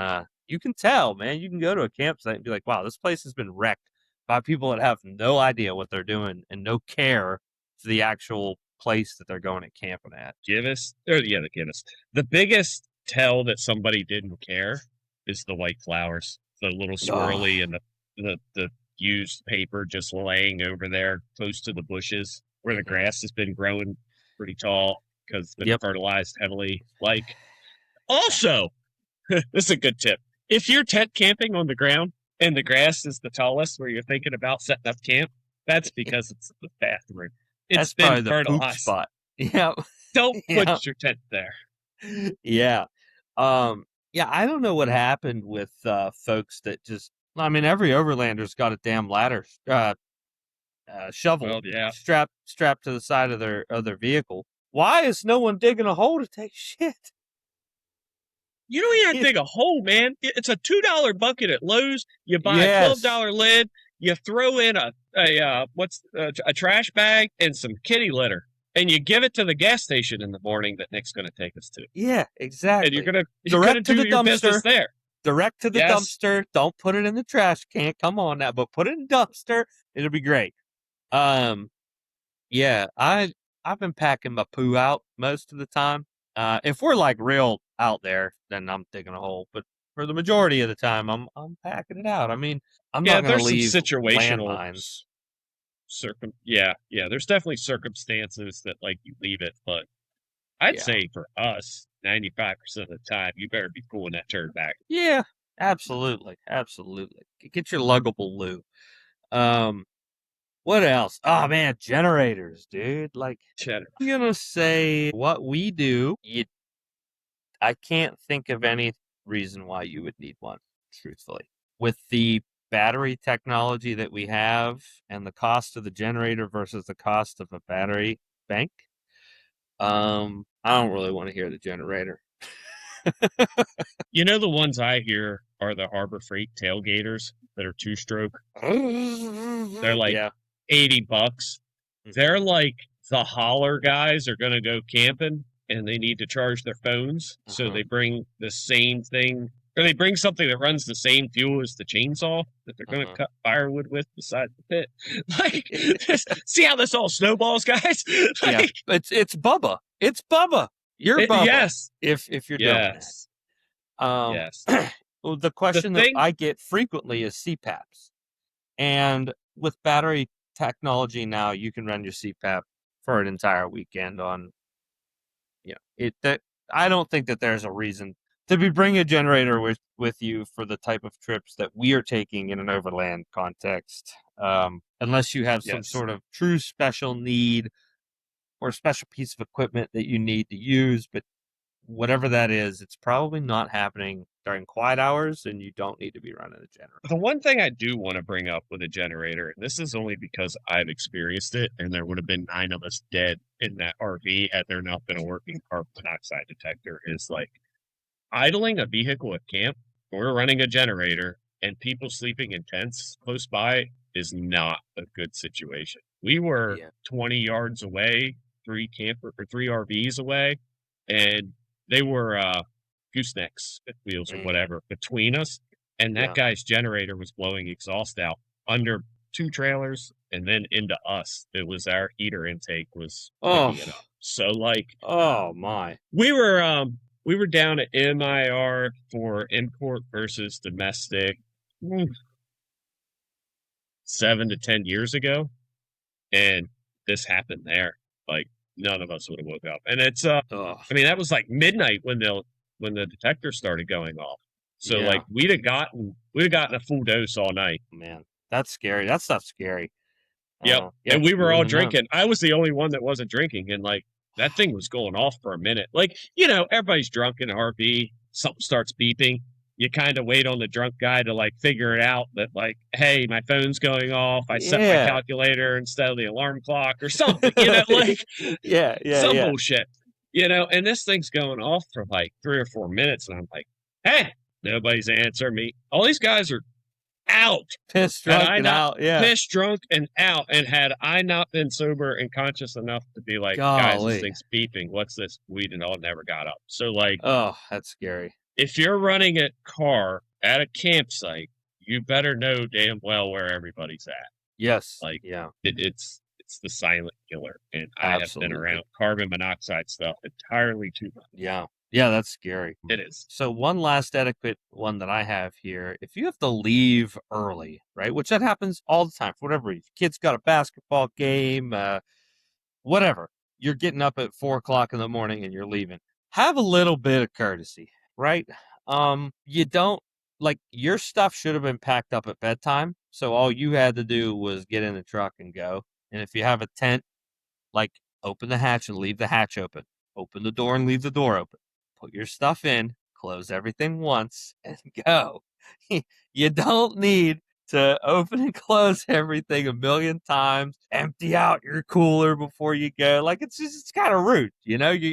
you can tell, man. You can go to a campsite and be like, wow, this place has been wrecked by people that have no idea what they're doing and no care for the actual place that they're going and camping at. The biggest tell that somebody didn't care is the white flowers, the little swirly and the used paper just laying over there close to the bushes where the grass has been growing pretty tall because it's been fertilized heavily. Like, also, this is a good tip. If you're tent camping on the ground and the grass is the tallest where you're thinking about setting up camp, that's because it's the bathroom. It's been fertilized. Poop spot. Yeah. Don't put your tent there. Yeah. I don't know what happened with folks that just, I mean, every overlander's got a damn ladder, shovel strapped to the side of their vehicle. Why is no one digging a hole to take shit? You don't even have to dig a hole, man. It's a $2 bucket at Lowe's. You buy a $12 lid. You throw in a trash bag and some kitty litter, and you give it to the gas station in the morning that Nick's going to take us to. Yeah, exactly. And you're gonna do your business there. Direct to the dumpster. Don't put it in the trash can. Come on now, but put it in the dumpster. It'll be great. I've been packing my poo out most of the time. If we're like real out there, then I'm digging a hole. But for the majority of the time, I'm packing it out. I mean, I'm not going to leave landmines. There's definitely circumstances that like you leave it, but I'd say for us, 95% of the time, you better be pulling that turd back. Yeah, absolutely. Get your luggable loo. What else? Oh man, generators, dude. Like, I'm gonna say what we do. I can't think of any reason why you would need one, truthfully. With the battery technology that we have and the cost of the generator versus the cost of a battery bank, I don't really want to hear the generator. You know, the ones I hear are the Harbor Freight tailgaters that are 2-stroke. They're like $80. They're like the holler guys are going to go camping and they need to charge their phones. So they bring the same thing, or they bring something that runs the same fuel as the chainsaw that they're going to cut firewood with beside the pit. Like, see how this all snowballs, guys? Like, it's Bubba. It's Bubba. You're Bubba. Yes. If you're doing that. Yes. Well, the question that I get frequently is CPAPs. And with battery technology now, you can run your CPAP for an entire weekend on, I don't think that there's a reason to be bringing a generator with you for the type of trips that we are taking in an overland context, unless you have some Yes. sort of true special need or a special piece of equipment that you need to use. But whatever that is, it's probably not happening during quiet hours, and you don't need to be running a generator. The one thing I do want to bring up with a generator, and this is only because I've experienced it, and there would have been 9 of us dead in that RV had there not been a working carbon monoxide detector, is like idling a vehicle at camp. We're running a generator, and people sleeping in tents close by is not a good situation. We were 20 yards away, 3 RVs away, and they were goosenecks, fifth wheels or whatever between us, and that guy's generator was blowing exhaust out under 2 trailers and then into us. It was our heater intake was picking it up. So like, oh my, we were down at MIR for import versus domestic 7 to 10 years ago, and this happened there. Like, none of us would have woke up, and it's I mean, that was like midnight when the detector started going off. So like we'd have gotten a full dose all night. Man, that's scary. That stuff's scary. Yep. And we were all drinking. I was the only one that wasn't drinking, and like that thing was going off for a minute. Like, everybody's drunk in an RV, something starts beeping. You kind of wait on the drunk guy to like figure it out that like, hey, my phone's going off. I set my calculator instead of the alarm clock or something, like some bullshit. And this thing's going off for like 3 or 4 minutes, and I'm like, hey, nobody's answering me. All these guys are out. Pissed drunk and out. Yeah. Pissed drunk and out. And had I not been sober and conscious enough to be like, guys, this thing's beeping. What's this? We all never got up. So like, oh, that's scary. If you're running a car at a campsite, you better know damn well where everybody's at. Yes. Like, it's the silent killer. And I have been around carbon monoxide stuff entirely too much. Yeah. Yeah, that's scary. It is. So one last etiquette one that I have here, if you have to leave early, right, which that happens all the time for whatever reason, kid's got a basketball game, whatever, you're getting up at 4 o'clock in the morning and you're leaving, have a little bit of courtesy, right? You don't, like, your stuff should have been packed up at bedtime, so all you had to do was get in the truck and go. And if you have a tent, like, open the hatch and leave the hatch open. Open the door and leave the door open. Put your stuff in, close everything once, and go. You don't need to open and close everything a million times, empty out your cooler before you go. Like, it's kind of rude,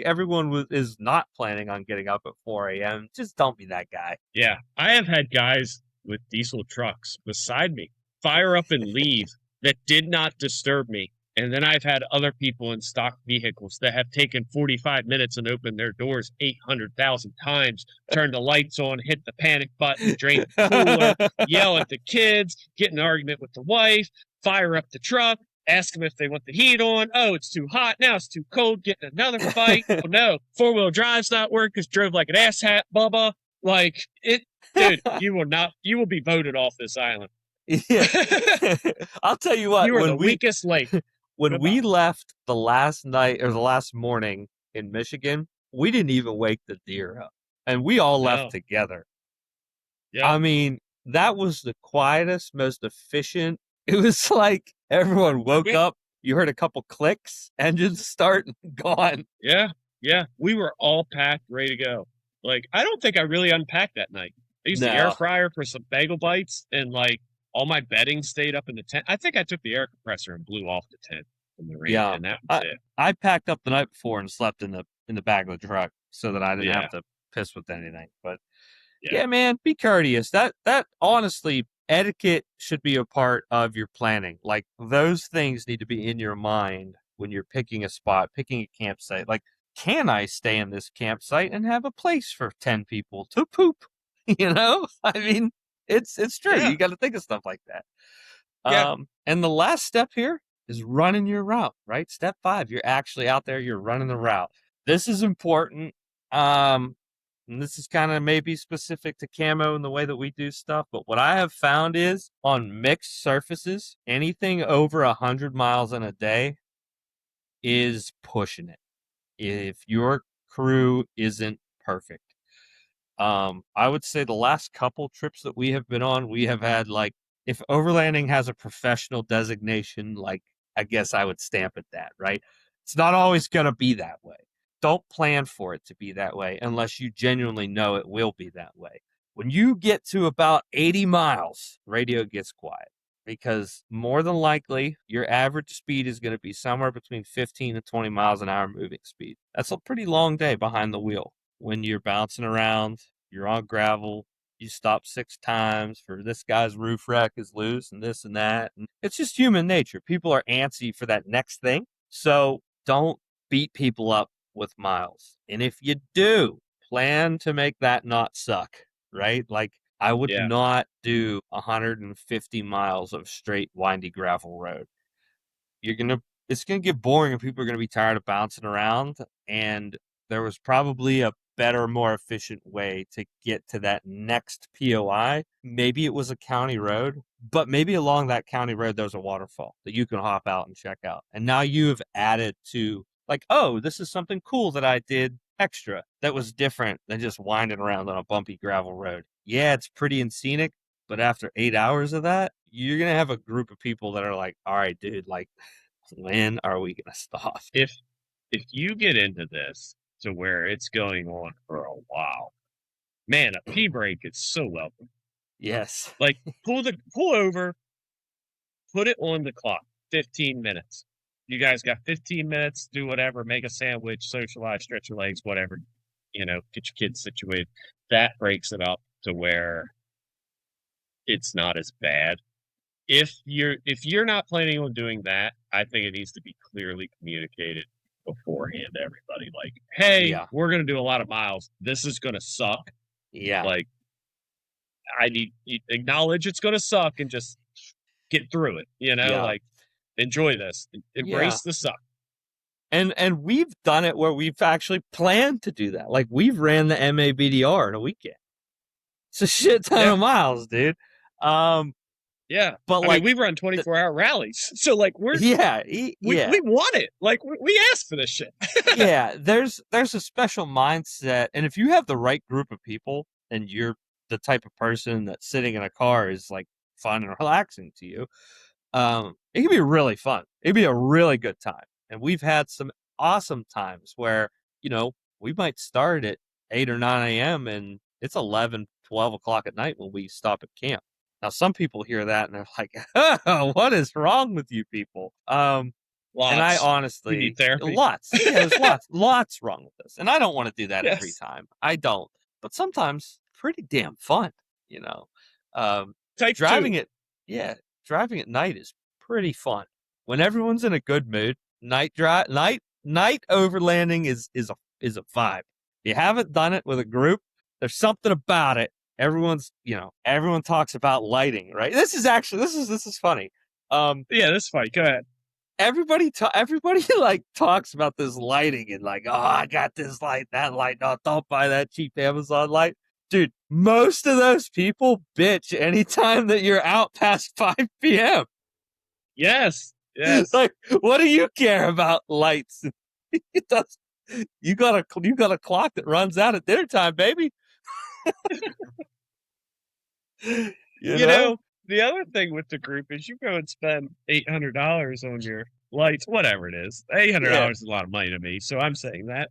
everyone is not planning on getting up at 4 a.m. Just don't be that guy. Yeah, I have had guys with diesel trucks beside me fire up and leave that did not disturb me. And then I've had other people in stock vehicles that have taken 45 minutes and opened their doors 800,000 times, turned the lights on, hit the panic button, drain the cooler, yell at the kids, get in an argument with the wife, fire up the truck, ask them if they want the heat on. Oh, it's too hot. Now it's too cold. Get in another fight. Oh, no. 4-wheel drive's not working because drove like an asshat, Bubba. Like, dude, you will be voted off this island. Yeah. I'll tell you what. You are the weakest link. When we left the last night or the last morning in Michigan, we didn't even wake the deer up, and we all left together. Yeah. I mean, that was the quietest, most efficient. It was like everyone woke up, you heard a couple clicks, engines start, and gone. Yeah, yeah. We were all packed, ready to go. Like, I don't think I really unpacked that night. I used the air fryer for some bagel bites, and like, all my bedding stayed up in the tent. I think I took the air compressor and blew off the tent from the rain, and that was it. I packed up the night before and slept in the back of the truck so that I didn't have to piss with anything. But yeah, man, be courteous. That honestly, etiquette should be a part of your planning. Like, those things need to be in your mind when you're picking a spot, picking a campsite. Like, can I stay in this campsite and have a place for 10 people to poop? I mean, it's true. Yeah. You got to think of stuff like that. Yeah. And the last step here is running your route, right? Step 5, you're actually out there, you're running the route. This is important. And this is kind of maybe specific to CAMO and the way that we do stuff. But what I have found is on mixed surfaces, anything over 100 miles in a day, is pushing it. If your crew isn't perfect, I would say the last couple trips that we have been on, we have had like, if overlanding has a professional designation, like I guess I would stamp it that, right? It's not always going to be that way. Don't plan for it to be that way unless you genuinely know it will be that way. When you get to about 80 miles, radio gets quiet because more than likely your average speed is going to be somewhere between 15 and 20 miles an hour moving speed. That's a pretty long day behind the wheel when you're bouncing around, you're on gravel, you stop 6 times for this guy's roof rack is loose and this and that. And it's just human nature. People are antsy for that next thing. So don't beat people up with miles. And if you do, plan to make that not suck, right? Like I would not do 150 miles of straight windy gravel road. It's gonna get boring and people are gonna be tired of bouncing around. And there was probably a better, more efficient way to get to that next POI. Maybe it was a county road, but maybe along that county road there's a waterfall that you can hop out and check out. And now you have added to like, oh, this is something cool that I did extra that was different than just winding around on a bumpy gravel road. Yeah, it's pretty and scenic, but after 8 hours of that, you're gonna have a group of people that are like, all right, dude, like, when are we gonna stop? If you get into this to where it's going on for a while, man, a pee break is so welcome. Yes. Like pull over, put it on the clock, 15 minutes. You guys got 15 minutes, do whatever, make a sandwich, socialize, stretch your legs, whatever, get your kids situated. That breaks it up to where it's not as bad. If you're not planning on doing that, I think it needs to be clearly communicated beforehand to everybody. Like, hey, we're going to do a lot of miles. This is going to suck. Yeah. Like, I need you acknowledge it's going to suck and just get through it. Like, enjoy this. Embrace the suck. And we've done it where we've actually planned to do that. Like, we've ran the MABDR in a weekend. It's a shit ton of miles, dude. Yeah, but I mean, we run 24-hour rallies, so like we want it. Like we asked for this shit. Yeah, there's a special mindset, and if you have the right group of people, and you're the type of person that sitting in a car is like fun and relaxing to you, it can be really fun. It'd be a really good time, and we've had some awesome times where we might start at 8 or 9 a.m. and it's 11, 12 o'clock at night when we stop at camp. Now, some people hear that and they're like, oh, what is wrong with you people? Lots. And I honestly, you need therapy. Lots. Yeah, there's lots wrong with this. And I don't want to do that every time. I don't. But sometimes pretty damn fun, driving at night is pretty fun. When everyone's in a good mood, night overlanding is a vibe. If you haven't done it with a group, there's something about it. Everyone talks about lighting, right? This is funny. Yeah, this is funny. Go ahead. Everybody like talks about this lighting and like, oh, I got this light, that light. No, don't buy that cheap Amazon light. Dude, most of those people bitch anytime that you're out past 5 p.m. Yes. Like, what do you care about lights? You got a clock that runs out at dinner time, baby. The other thing with the group is you go and spend $800 on your lights, whatever it is. $800 is a lot of money to me, so I'm saying that.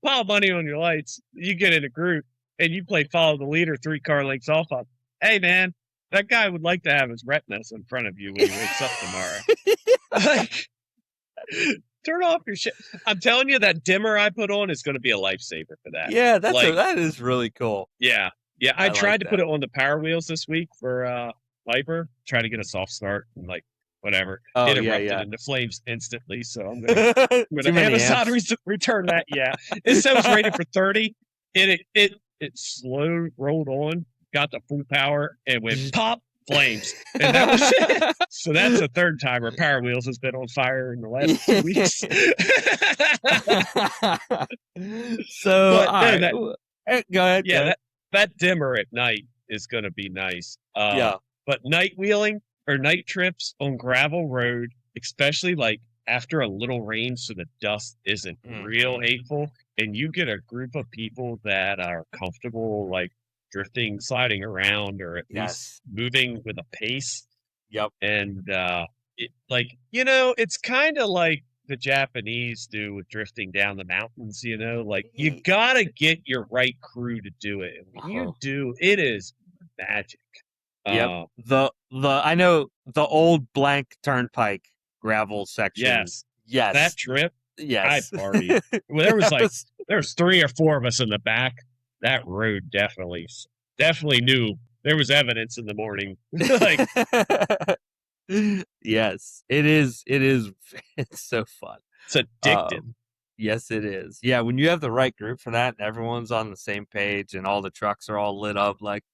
Pile money on your lights. You get in a group and you play follow the leader 3 car lengths off of. Hey man, that guy would like to have his retinas in front of you when he wakes up tomorrow. Like, turn off your shit. I'm telling you, that dimmer I put on is going to be a lifesaver for that. Yeah, that is really cool. Yeah. I tried to put it on the power wheels this week for Viper. Try to get a soft start and like whatever. It erupted into flames instantly. So I'm gonna Amazon return that. Yeah, it said it was rated for 30. It slow rolled on, got the full power, and went pop. Flames, and that was it. So that's the third time our power wheels has been on fire in the last 2 weeks. So go ahead. Yeah, that dimmer at night is going to be nice. But night wheeling or night trips on gravel road, especially like after a little rain so the dust isn't real hateful, and you get a group of people that are comfortable, like, drifting, sliding around, or at least Yes. moving with a pace, Yep. and, it's kinda like the Japanese do with drifting down the mountains, like, you gotta get your right crew to do it, and when you Uh-huh. do, it is magic. Yep. Uh, The I know the old blank turnpike gravel section. yes, that Yes. trip, I Yes. partied. Well, there was, That like was there was 3 or 4 of us in the back. That road definitely knew there was evidence in the morning. Like, Yes. It is it's so fun. it's addictive. Yes, it is. Yeah, when you have the right group for that and everyone's on the same page and all the trucks are all lit up, like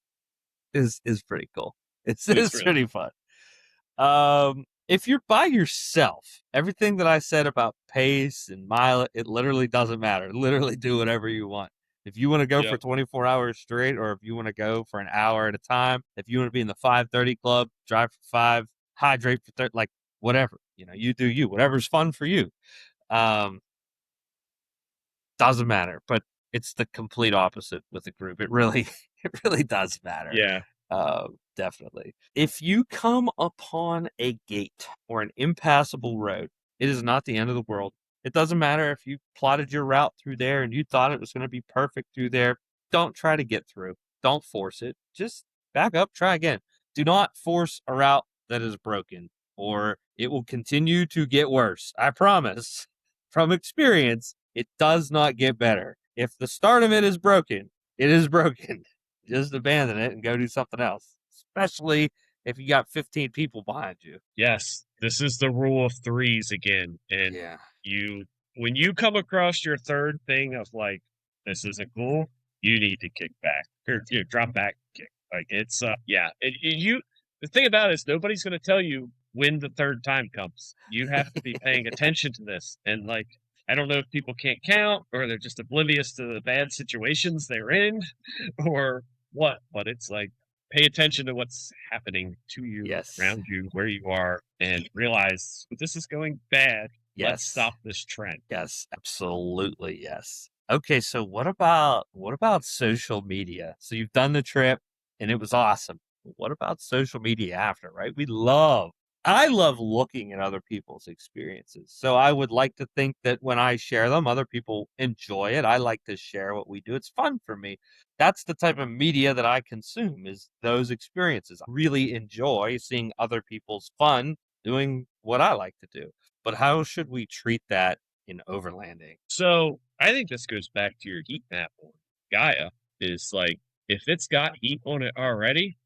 is pretty cool. It's It's it's really pretty fun. If you're by yourself, everything that I said about pace and mile, it literally doesn't matter. Literally do whatever you want. If you want to go for Yep. 24 hours straight, or if you want to go for an hour at a time, if you want to be in the 5:30 club, drive for 5, hydrate for 30, like whatever, you do you, whatever's fun for you. Um, doesn't matter, but it's the complete opposite with a group. It really, it really does matter. Yeah. Definitely. If you come upon a gate or an impassable road, it is not the end of the world. It doesn't matter if you plotted your route through there and you thought it was going to be perfect through there. Don't try to get through. Don't force it. Just back up, try again. Do not force a route that is broken, or it will continue to get worse. I promise. From experience, it does not get better. If the start of it is broken, it is broken. Just abandon it and go do something else, especially if you got 15 people behind you. Yes. This is the rule of threes again. And Yeah. when you come across your third thing of like, this isn't cool, you need to kick back or drop back, kick. Like, it's, yeah. The thing about it is nobody's going to tell you when the third time comes. You have to be paying attention to this. And like, I don't know if people can't count or they're just oblivious to the bad situations they're in or what, but it's like, pay attention to what's happening to you, Yes. around you, where you are, and realize this is going bad. Yes. Let's stop this trend. Yes, absolutely. Yes. Okay, so what about social media? So you've done the trip and it was awesome. What about social media after, right? I love looking at other people's experiences. So I would like to think that when I share them, other people enjoy it. I like to share what we do. It's fun for me. That's the type of media that I consume, is those experiences. I really enjoy seeing other people's fun doing what I like to do. But how should we treat that in overlanding? So I think this goes back to your heat map on Gaia. Is like, if it's got heat on it already,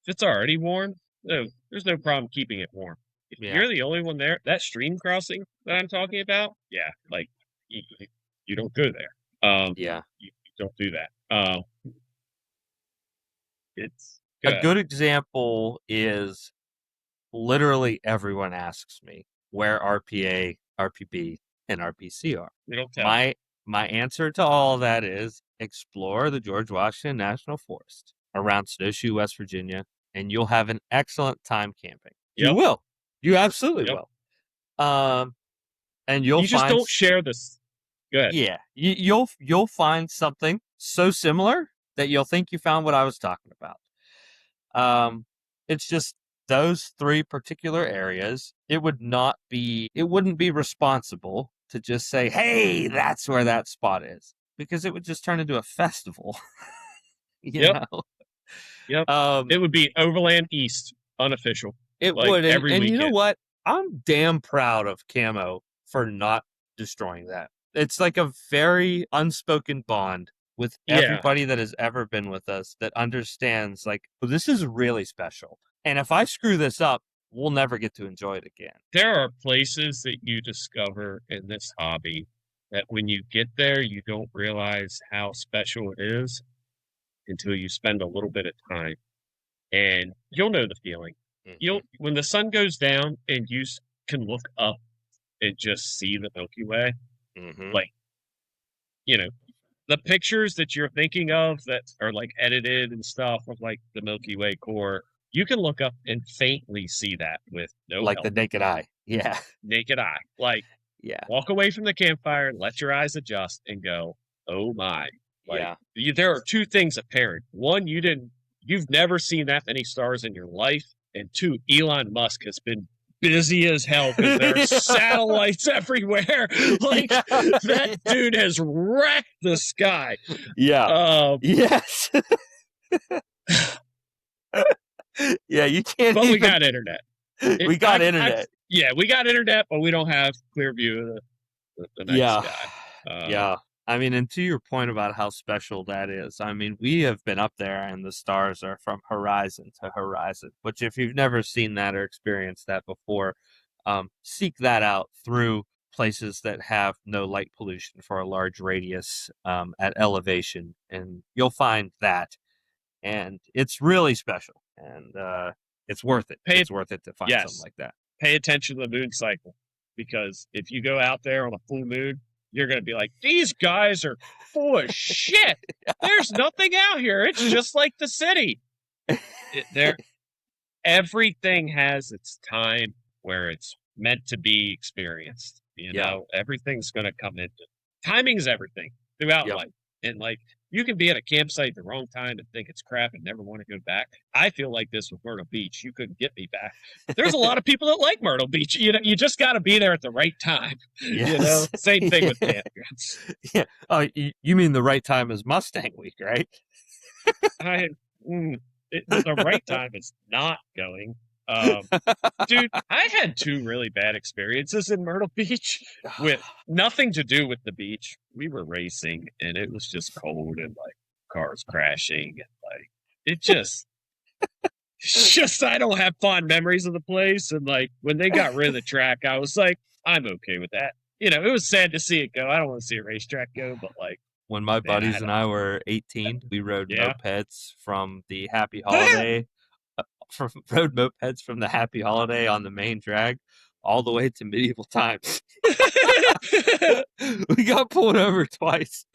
if it's already warm, no, there's no problem keeping it warm. If Yeah. you're the only one there, that stream crossing that I'm talking about, yeah, like you don't go there. Yeah. You don't do that. It's A good. good example is literally everyone asks me where RPA, RPB, and RPC are. They don't tell. My answer to all of that is explore the George Washington National Forest around Snowshoe, West Virginia, and you'll have an excellent time camping. Yep. You will. You absolutely Yep. will. And you'll You just find don't share this. Good. Yeah, you'll find something so similar that you'll think you found what I was talking about. It's just those 3 particular areas. It wouldn't be responsible to just say, "Hey, that's where that spot is," because it would just turn into a festival. you Yep. know. Yep. It would be Overland East, unofficial. It like would, every and you know weekend. what? I'm damn proud of CAMO for not destroying that. It's like a very unspoken bond with everybody that has ever been with us that understands, like, well, this is really special. And if I screw this up, we'll never get to enjoy it again. There are places that you discover in this hobby that when you get there, you don't realize how special it is until you spend a little bit of time. And you'll know the feeling. When the sun goes down and you can look up and just see the Milky Way, like, the pictures that you're thinking of that are like edited and stuff of like the Milky Way core, You can look up and faintly see that with no Like help, the naked eye. Yeah. naked eye. Like, Yeah. walk away from the campfire, let your eyes adjust, and go, "Oh my!" Like, Yeah. there are two things apparent. One, you've never seen that many stars in your life, and two, Elon Musk has been busy as hell because there are satellites everywhere. Like, Yeah. that dude has wrecked the sky. Yeah. Yes. Yeah, you can't But we even. got internet. We got internet. Yeah, we got internet, but we don't have clear view of the night Yeah. sky. Yeah. I mean, and to your point about how special that is, I mean, we have been up there and the stars are from horizon to horizon, which if you've never seen that or experienced that before, seek that out through places that have no light pollution for a large radius at elevation, and you'll find that. And it's really special, and it's worth it. It's worth it to find something like that. Pay attention to the moon cycle, because if you go out there on a full moon, you're going to be like, these guys are full of shit. There's nothing out here. It's just like the city. Everything has its time where it's meant to be experienced. You know, everything's going to come into timing is everything throughout life. And like, you can be at a campsite at the wrong time and think it's crap and never want to go back. I feel like this with Myrtle Beach. You couldn't get me back. There's a lot of people that like Myrtle Beach. You know, you just got to be there at the right time. Yes. You know, same thing with campgrounds. Yeah. Oh, you mean the right time is Mustang Week, right? The right time is not going. Dude, I had two really bad experiences in Myrtle Beach with nothing to do with the beach. We were racing and it was just cold and like cars crashing and like it's just I don't have fond memories of the place. And like when they got rid of the track, I was like, I'm okay with that. You know, it was sad to see it go. I don't want to see a racetrack go, but like when my buddies and I were 18, we rode mopeds from the Happy Holiday. Rode mopeds from the Happy Holiday on the main drag all the way to medieval times. We got pulled over twice.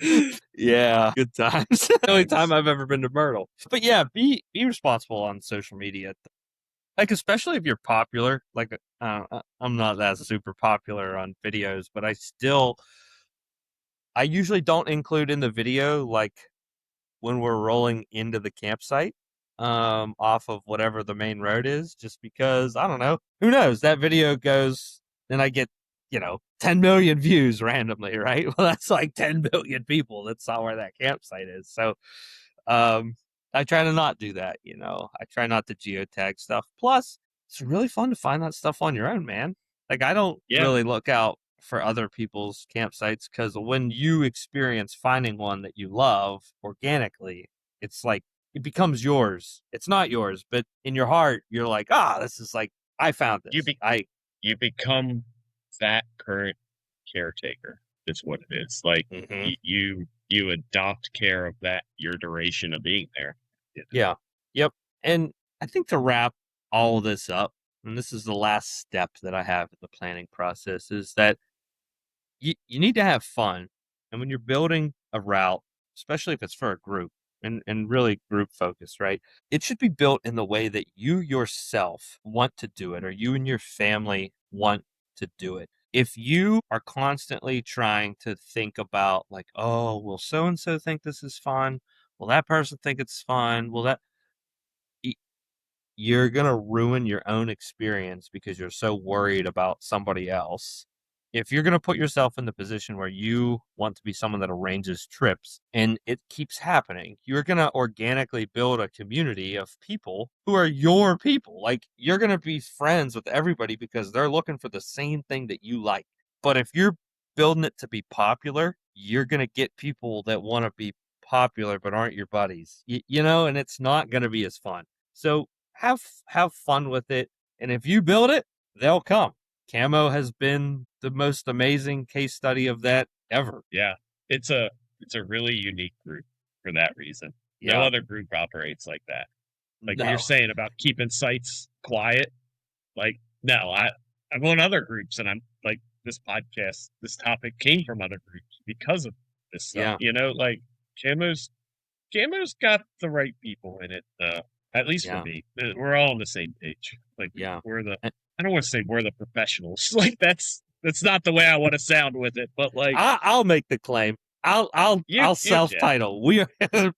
Yeah, good times. The only time I've ever been to Myrtle. But yeah, be responsible on social media. Like, especially if you're popular. Like, I'm not that super popular on videos, but I usually don't include in the video, like, when we're rolling into the campsite. Off of whatever the main road is, just because I don't know. Who knows? That video goes and I get, 10 million views randomly, right? Well, that's like 10 million people. That's not where that campsite is. So, I try to not do that. I try not to geotag stuff. Plus, it's really fun to find that stuff on your own, man. Like, I don't really look out for other people's campsites, because when you experience finding one that you love organically, it's like, it becomes yours. It's not yours, but in your heart, you're like, this is like, I found this. You become that current caretaker. Is what it is. Like, you adopt care of that, your duration of being there. Yeah. Yep. And I think to wrap all of this up, and this is the last step that I have in the planning process, is that you need to have fun. And when you're building a route, especially if it's for a group, and really group focused, right? It should be built in the way that you yourself want to do it, or you and your family want to do it. If you are constantly trying to think about like, oh, will so-and-so think this is fun? Will that person think it's fun? You're going to ruin your own experience because you're so worried about somebody else. If you're going to put yourself in the position where you want to be someone that arranges trips and it keeps happening, you're going to organically build a community of people who are your people. Like, you're going to be friends with everybody because they're looking for the same thing that you like. But if you're building it to be popular, you're going to get people that want to be popular but aren't your buddies, and it's not going to be as fun. So have fun with it. And if you build it, they'll come. CAMO has been the most amazing case study of that ever. Yeah, it's a really unique group for that reason. No other group operates like that. Like you're saying about keeping sites quiet. Like, no, I've on other groups, and I'm like, this podcast, this topic came from other groups because of this stuff. Like CAMO's got the right people in it. At least for Yeah. me, we're all on the same page. Like Yeah. we're the. And I don't want to say we're the professionals. Like that's not the way I want to sound with it. But like I'll make the claim. I'll yeah, self-title. We are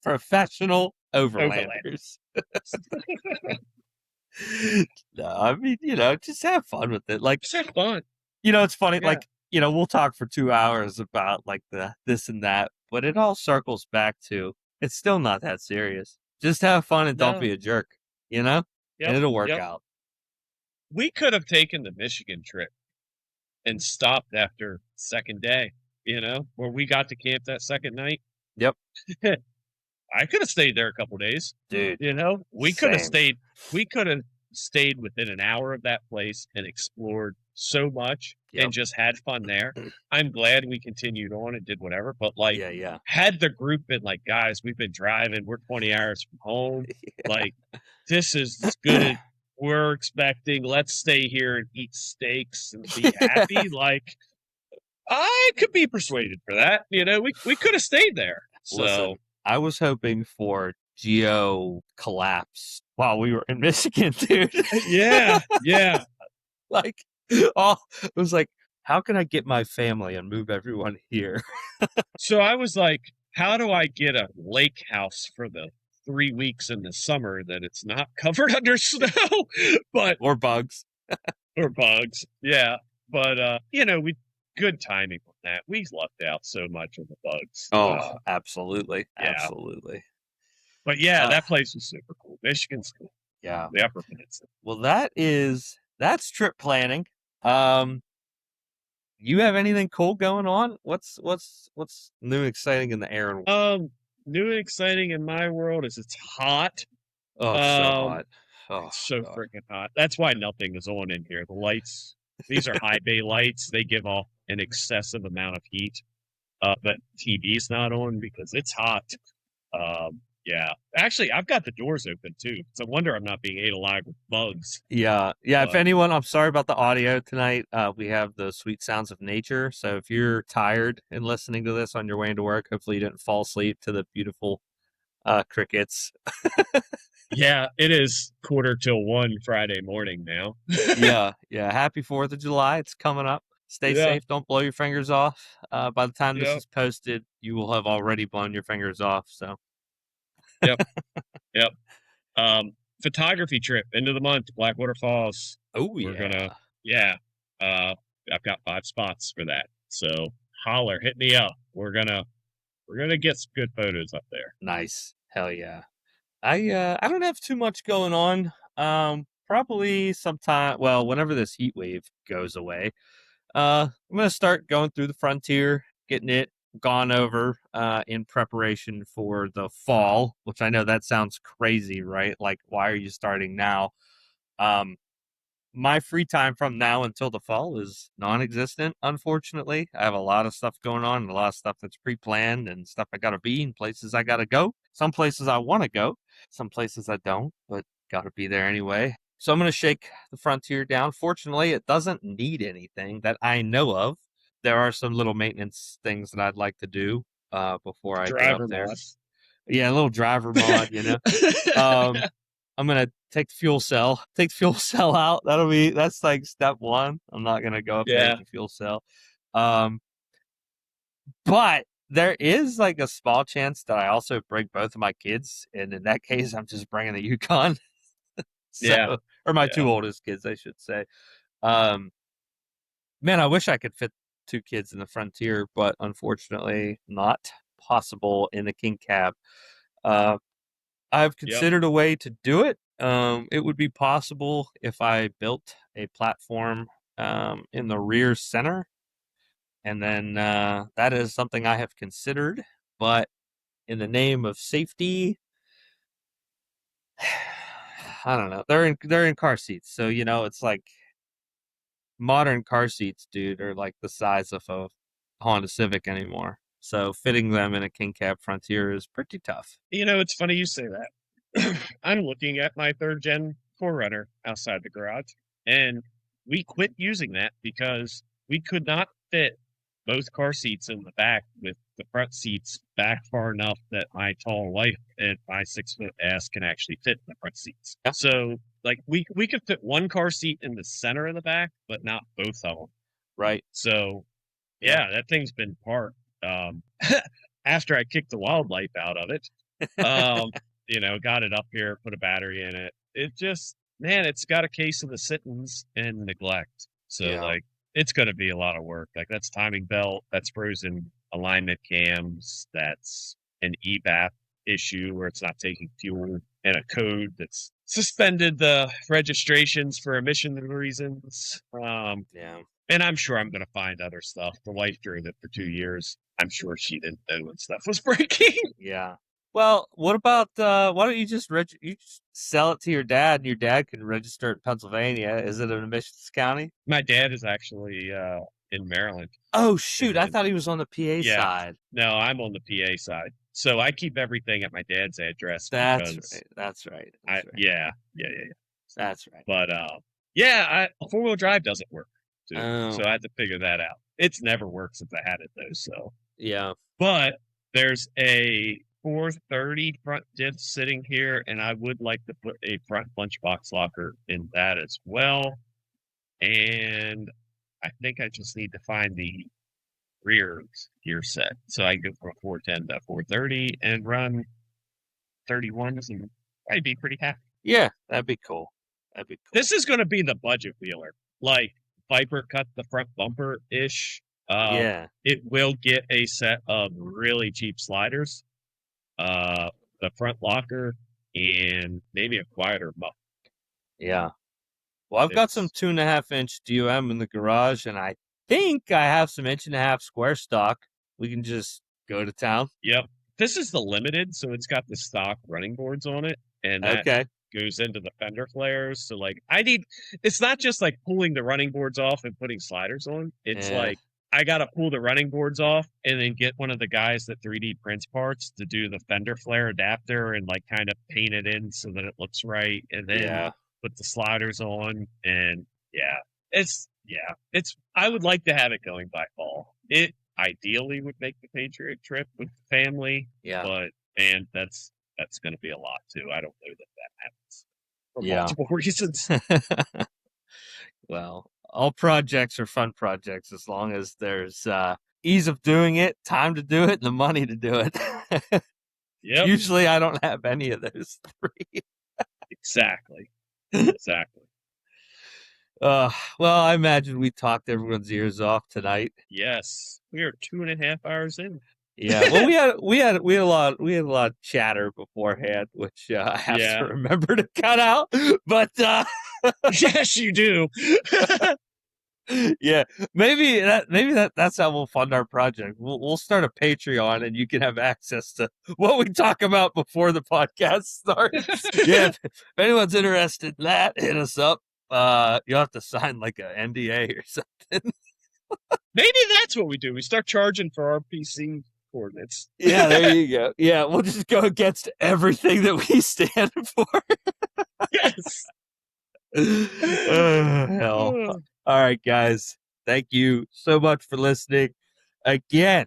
professional overland. overlanders. No, I mean, just have fun with it. Like, Just have fun. it's funny. Yeah. Like, we'll talk for 2 hours about like the this and that, but it all circles back to it's still not that serious. Just have fun and don't No. be a jerk, and Yep. it'll work Yep. out. We could have taken the Michigan trip and stopped after second day. Where we got to camp that second night. Yep, I could have stayed there a couple days. dude. We could have Same. stayed. We could have stayed within an hour of that place and explored so much Yep. and just had fun there. I'm glad we continued on and did whatever. But like, Yeah. had the group been like, guys, we've been driving. We're 20 hours from home. Like, this is as good as we're expecting. Let's stay here and eat steaks and be happy. Like, I could be persuaded for that. We could have stayed there. So. Listen, I was hoping for geo collapse while we were in Michigan, dude. Yeah. Like, it was like, how can I get my family and move everyone here? So I was like, how do I get a lake house for the 3 weeks in the summer that it's not covered under snow, or bugs. or bugs? Yeah. But, we good timing on that. We lucked out so much on the bugs. Oh, absolutely. Yeah. Absolutely. But yeah, that place was super cool. Michigan's cool. Yeah. The Upper Peninsula. Well, that's trip planning. You have anything cool going on? What's new and exciting in the air? New and exciting in my world is it's hot. Oh, it's so hot. Oh, it's so God. freaking hot. That's why nothing is on in here. The lights, these are high bay lights. They give off an excessive amount of heat. But TV's not on because it's hot. Yeah. Actually, I've got the doors open too. It's a wonder I'm not being ate alive with bugs. Yeah. If anyone, I'm sorry about the audio tonight. We have the sweet sounds of nature. So if you're tired and listening to this on your way into work, hopefully you didn't fall asleep to the beautiful crickets. Yeah, it is 1:45 Friday morning now. Yeah. Happy 4th of July. It's coming up. Stay safe. Don't blow your fingers off. By the time this is posted, you will have already blown your fingers off. So. Yep. Photography trip end of the month, Blackwater Falls. Oh, We're gonna, I've got 5 spots for that. So holler, hit me up. We're gonna get some good photos up there. Nice. Hell yeah. I don't have too much going on. Probably sometime, well, whenever this heat wave goes away, I'm gonna start going through the frontier, getting it gone over in preparation for the fall, which I know that sounds crazy, right? Like, why are you starting now? My free time from now until the fall is non-existent, unfortunately. I have a lot of stuff going on and a lot of stuff that's pre-planned and stuff I gotta be and places I gotta go. Some places I want to go, some places I don't, but gotta be there anyway. So I'm gonna shake the frontier down. Fortunately, it doesn't need anything that I know of. There are some little maintenance things that I'd like to do before I get up there. Mod. Yeah, a little driver mod, I'm gonna take the fuel cell out. That's like step one. I'm not gonna go up there with the fuel cell. But there is like a small chance that I also bring both of my kids, and in that case, I'm just bringing the Yukon. Or my 2 oldest kids, I should say. Man, I wish I could fit 2 kids in the Frontier, but unfortunately, not possible in the King Cab. I've considered a way to do it. It would be possible if I built a platform in the rear center, and then that is something I have considered. But in the name of safety, I don't know. They're in car seats, so it's like modern car seats, dude, are like the size of a Honda Civic anymore. So fitting them in a King Cab Frontier is pretty tough. It's funny you say that. I'm looking at my 3rd gen 4Runner outside the garage, and we quit using that because we could not fit both car seats in the back with the front seats back far enough that my tall wife and my 6-foot ass can actually fit in the front seats. Yeah. So like we could fit one car seat in the center of the back, but not both of them. Right. So yeah, that thing's been parked. After I kicked the wildlife out of it, got it up here, put a battery in it. It just, man, it's got a case of the sittings and neglect. So like, it's going to be a lot of work. Like that's timing belt, that's frozen alignment cams, that's an EVAP issue where it's not taking fuel, and a code that's suspended the registrations for emission reasons. And I'm sure I'm going to find other stuff. The wife drove it for 2 years. I'm sure she didn't know when stuff was breaking. Yeah. Well, what about, why don't you just sell it to your dad, and your dad can register it in Pennsylvania? Is it in emissions county? My dad is actually in Maryland. Oh, shoot. I thought he was on the PA side. No, I'm on the PA side. So I keep everything at my dad's address. That's right. Yeah. That's right. But, 4-wheel drive doesn't work. So I had to figure that out. It's never worked since I had it, though. So yeah. But there's a 430 front diff sitting here, and I would like to put a front lunchbox locker in that as well. And I think I just need to find the rear gear set, so I can go from 410 to 430 and run 31s, and I'd be pretty happy. Yeah, that'd be cool. This is going to be the budget wheeler. Like Viper cut the front bumper ish. It will get a set of really cheap sliders, the front locker, and maybe a quieter muff. Yeah. Well, I've got some 2.5-inch DOM in the garage, and I think I have some 1.5-inch square stock. We can just go to town. Yep. This is the limited, so it's got the stock running boards on it, and that goes into the fender flares. So like it's not just like pulling the running boards off and putting sliders on. It's like I got to pull the running boards off and then get one of the guys that 3D prints parts to do the fender flare adapter and like kind of paint it in so that it looks right, and then put the sliders on. And I would like to have it going by fall. It ideally would make the Patriot trip with the family. Yeah. But man, that's going to be a lot too. I don't know that happens for multiple reasons. Well, all projects are fun projects as long as there's ease of doing it, time to do it, and the money to do it. Usually I don't have any of those three. Exactly. Well, I imagine we talked everyone's ears off tonight. Yes, we are 2.5 hours in. Yeah, well, we had a lot of chatter beforehand, which I have to remember to cut out. But yes, you do. Yeah, maybe that's how we'll fund our project. We'll start a Patreon, and you can have access to what we talk about before the podcast starts. Yeah, if anyone's interested in that, hit us up. You'll have to sign like an NDA or something. Maybe that's what we do. We start charging for RPC coordinates. Yeah, there you go. Yeah, we'll just go against everything that we stand for. Yes. Hell. All right, guys. Thank you so much for listening. Again,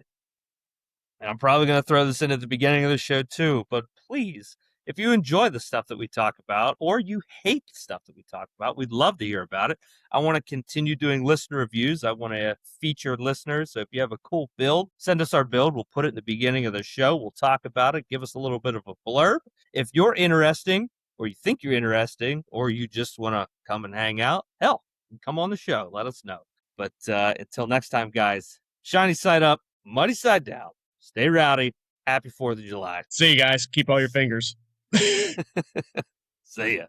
and I'm probably going to throw this in at the beginning of the show too, but please, if you enjoy the stuff that we talk about or you hate the stuff that we talk about, we'd love to hear about it. I want to continue doing listener reviews. I want to feature listeners. So if you have a cool build, send us our build. We'll put it in the beginning of the show. We'll talk about it. Give us a little bit of a blurb. If you're interesting or you think you're interesting or you just want to come and hang out, hell, come on the show. Let us know. But until next time, guys, shiny side up, muddy side down. Stay rowdy. Happy 4th of July. See you guys. Keep all your fingers. See ya.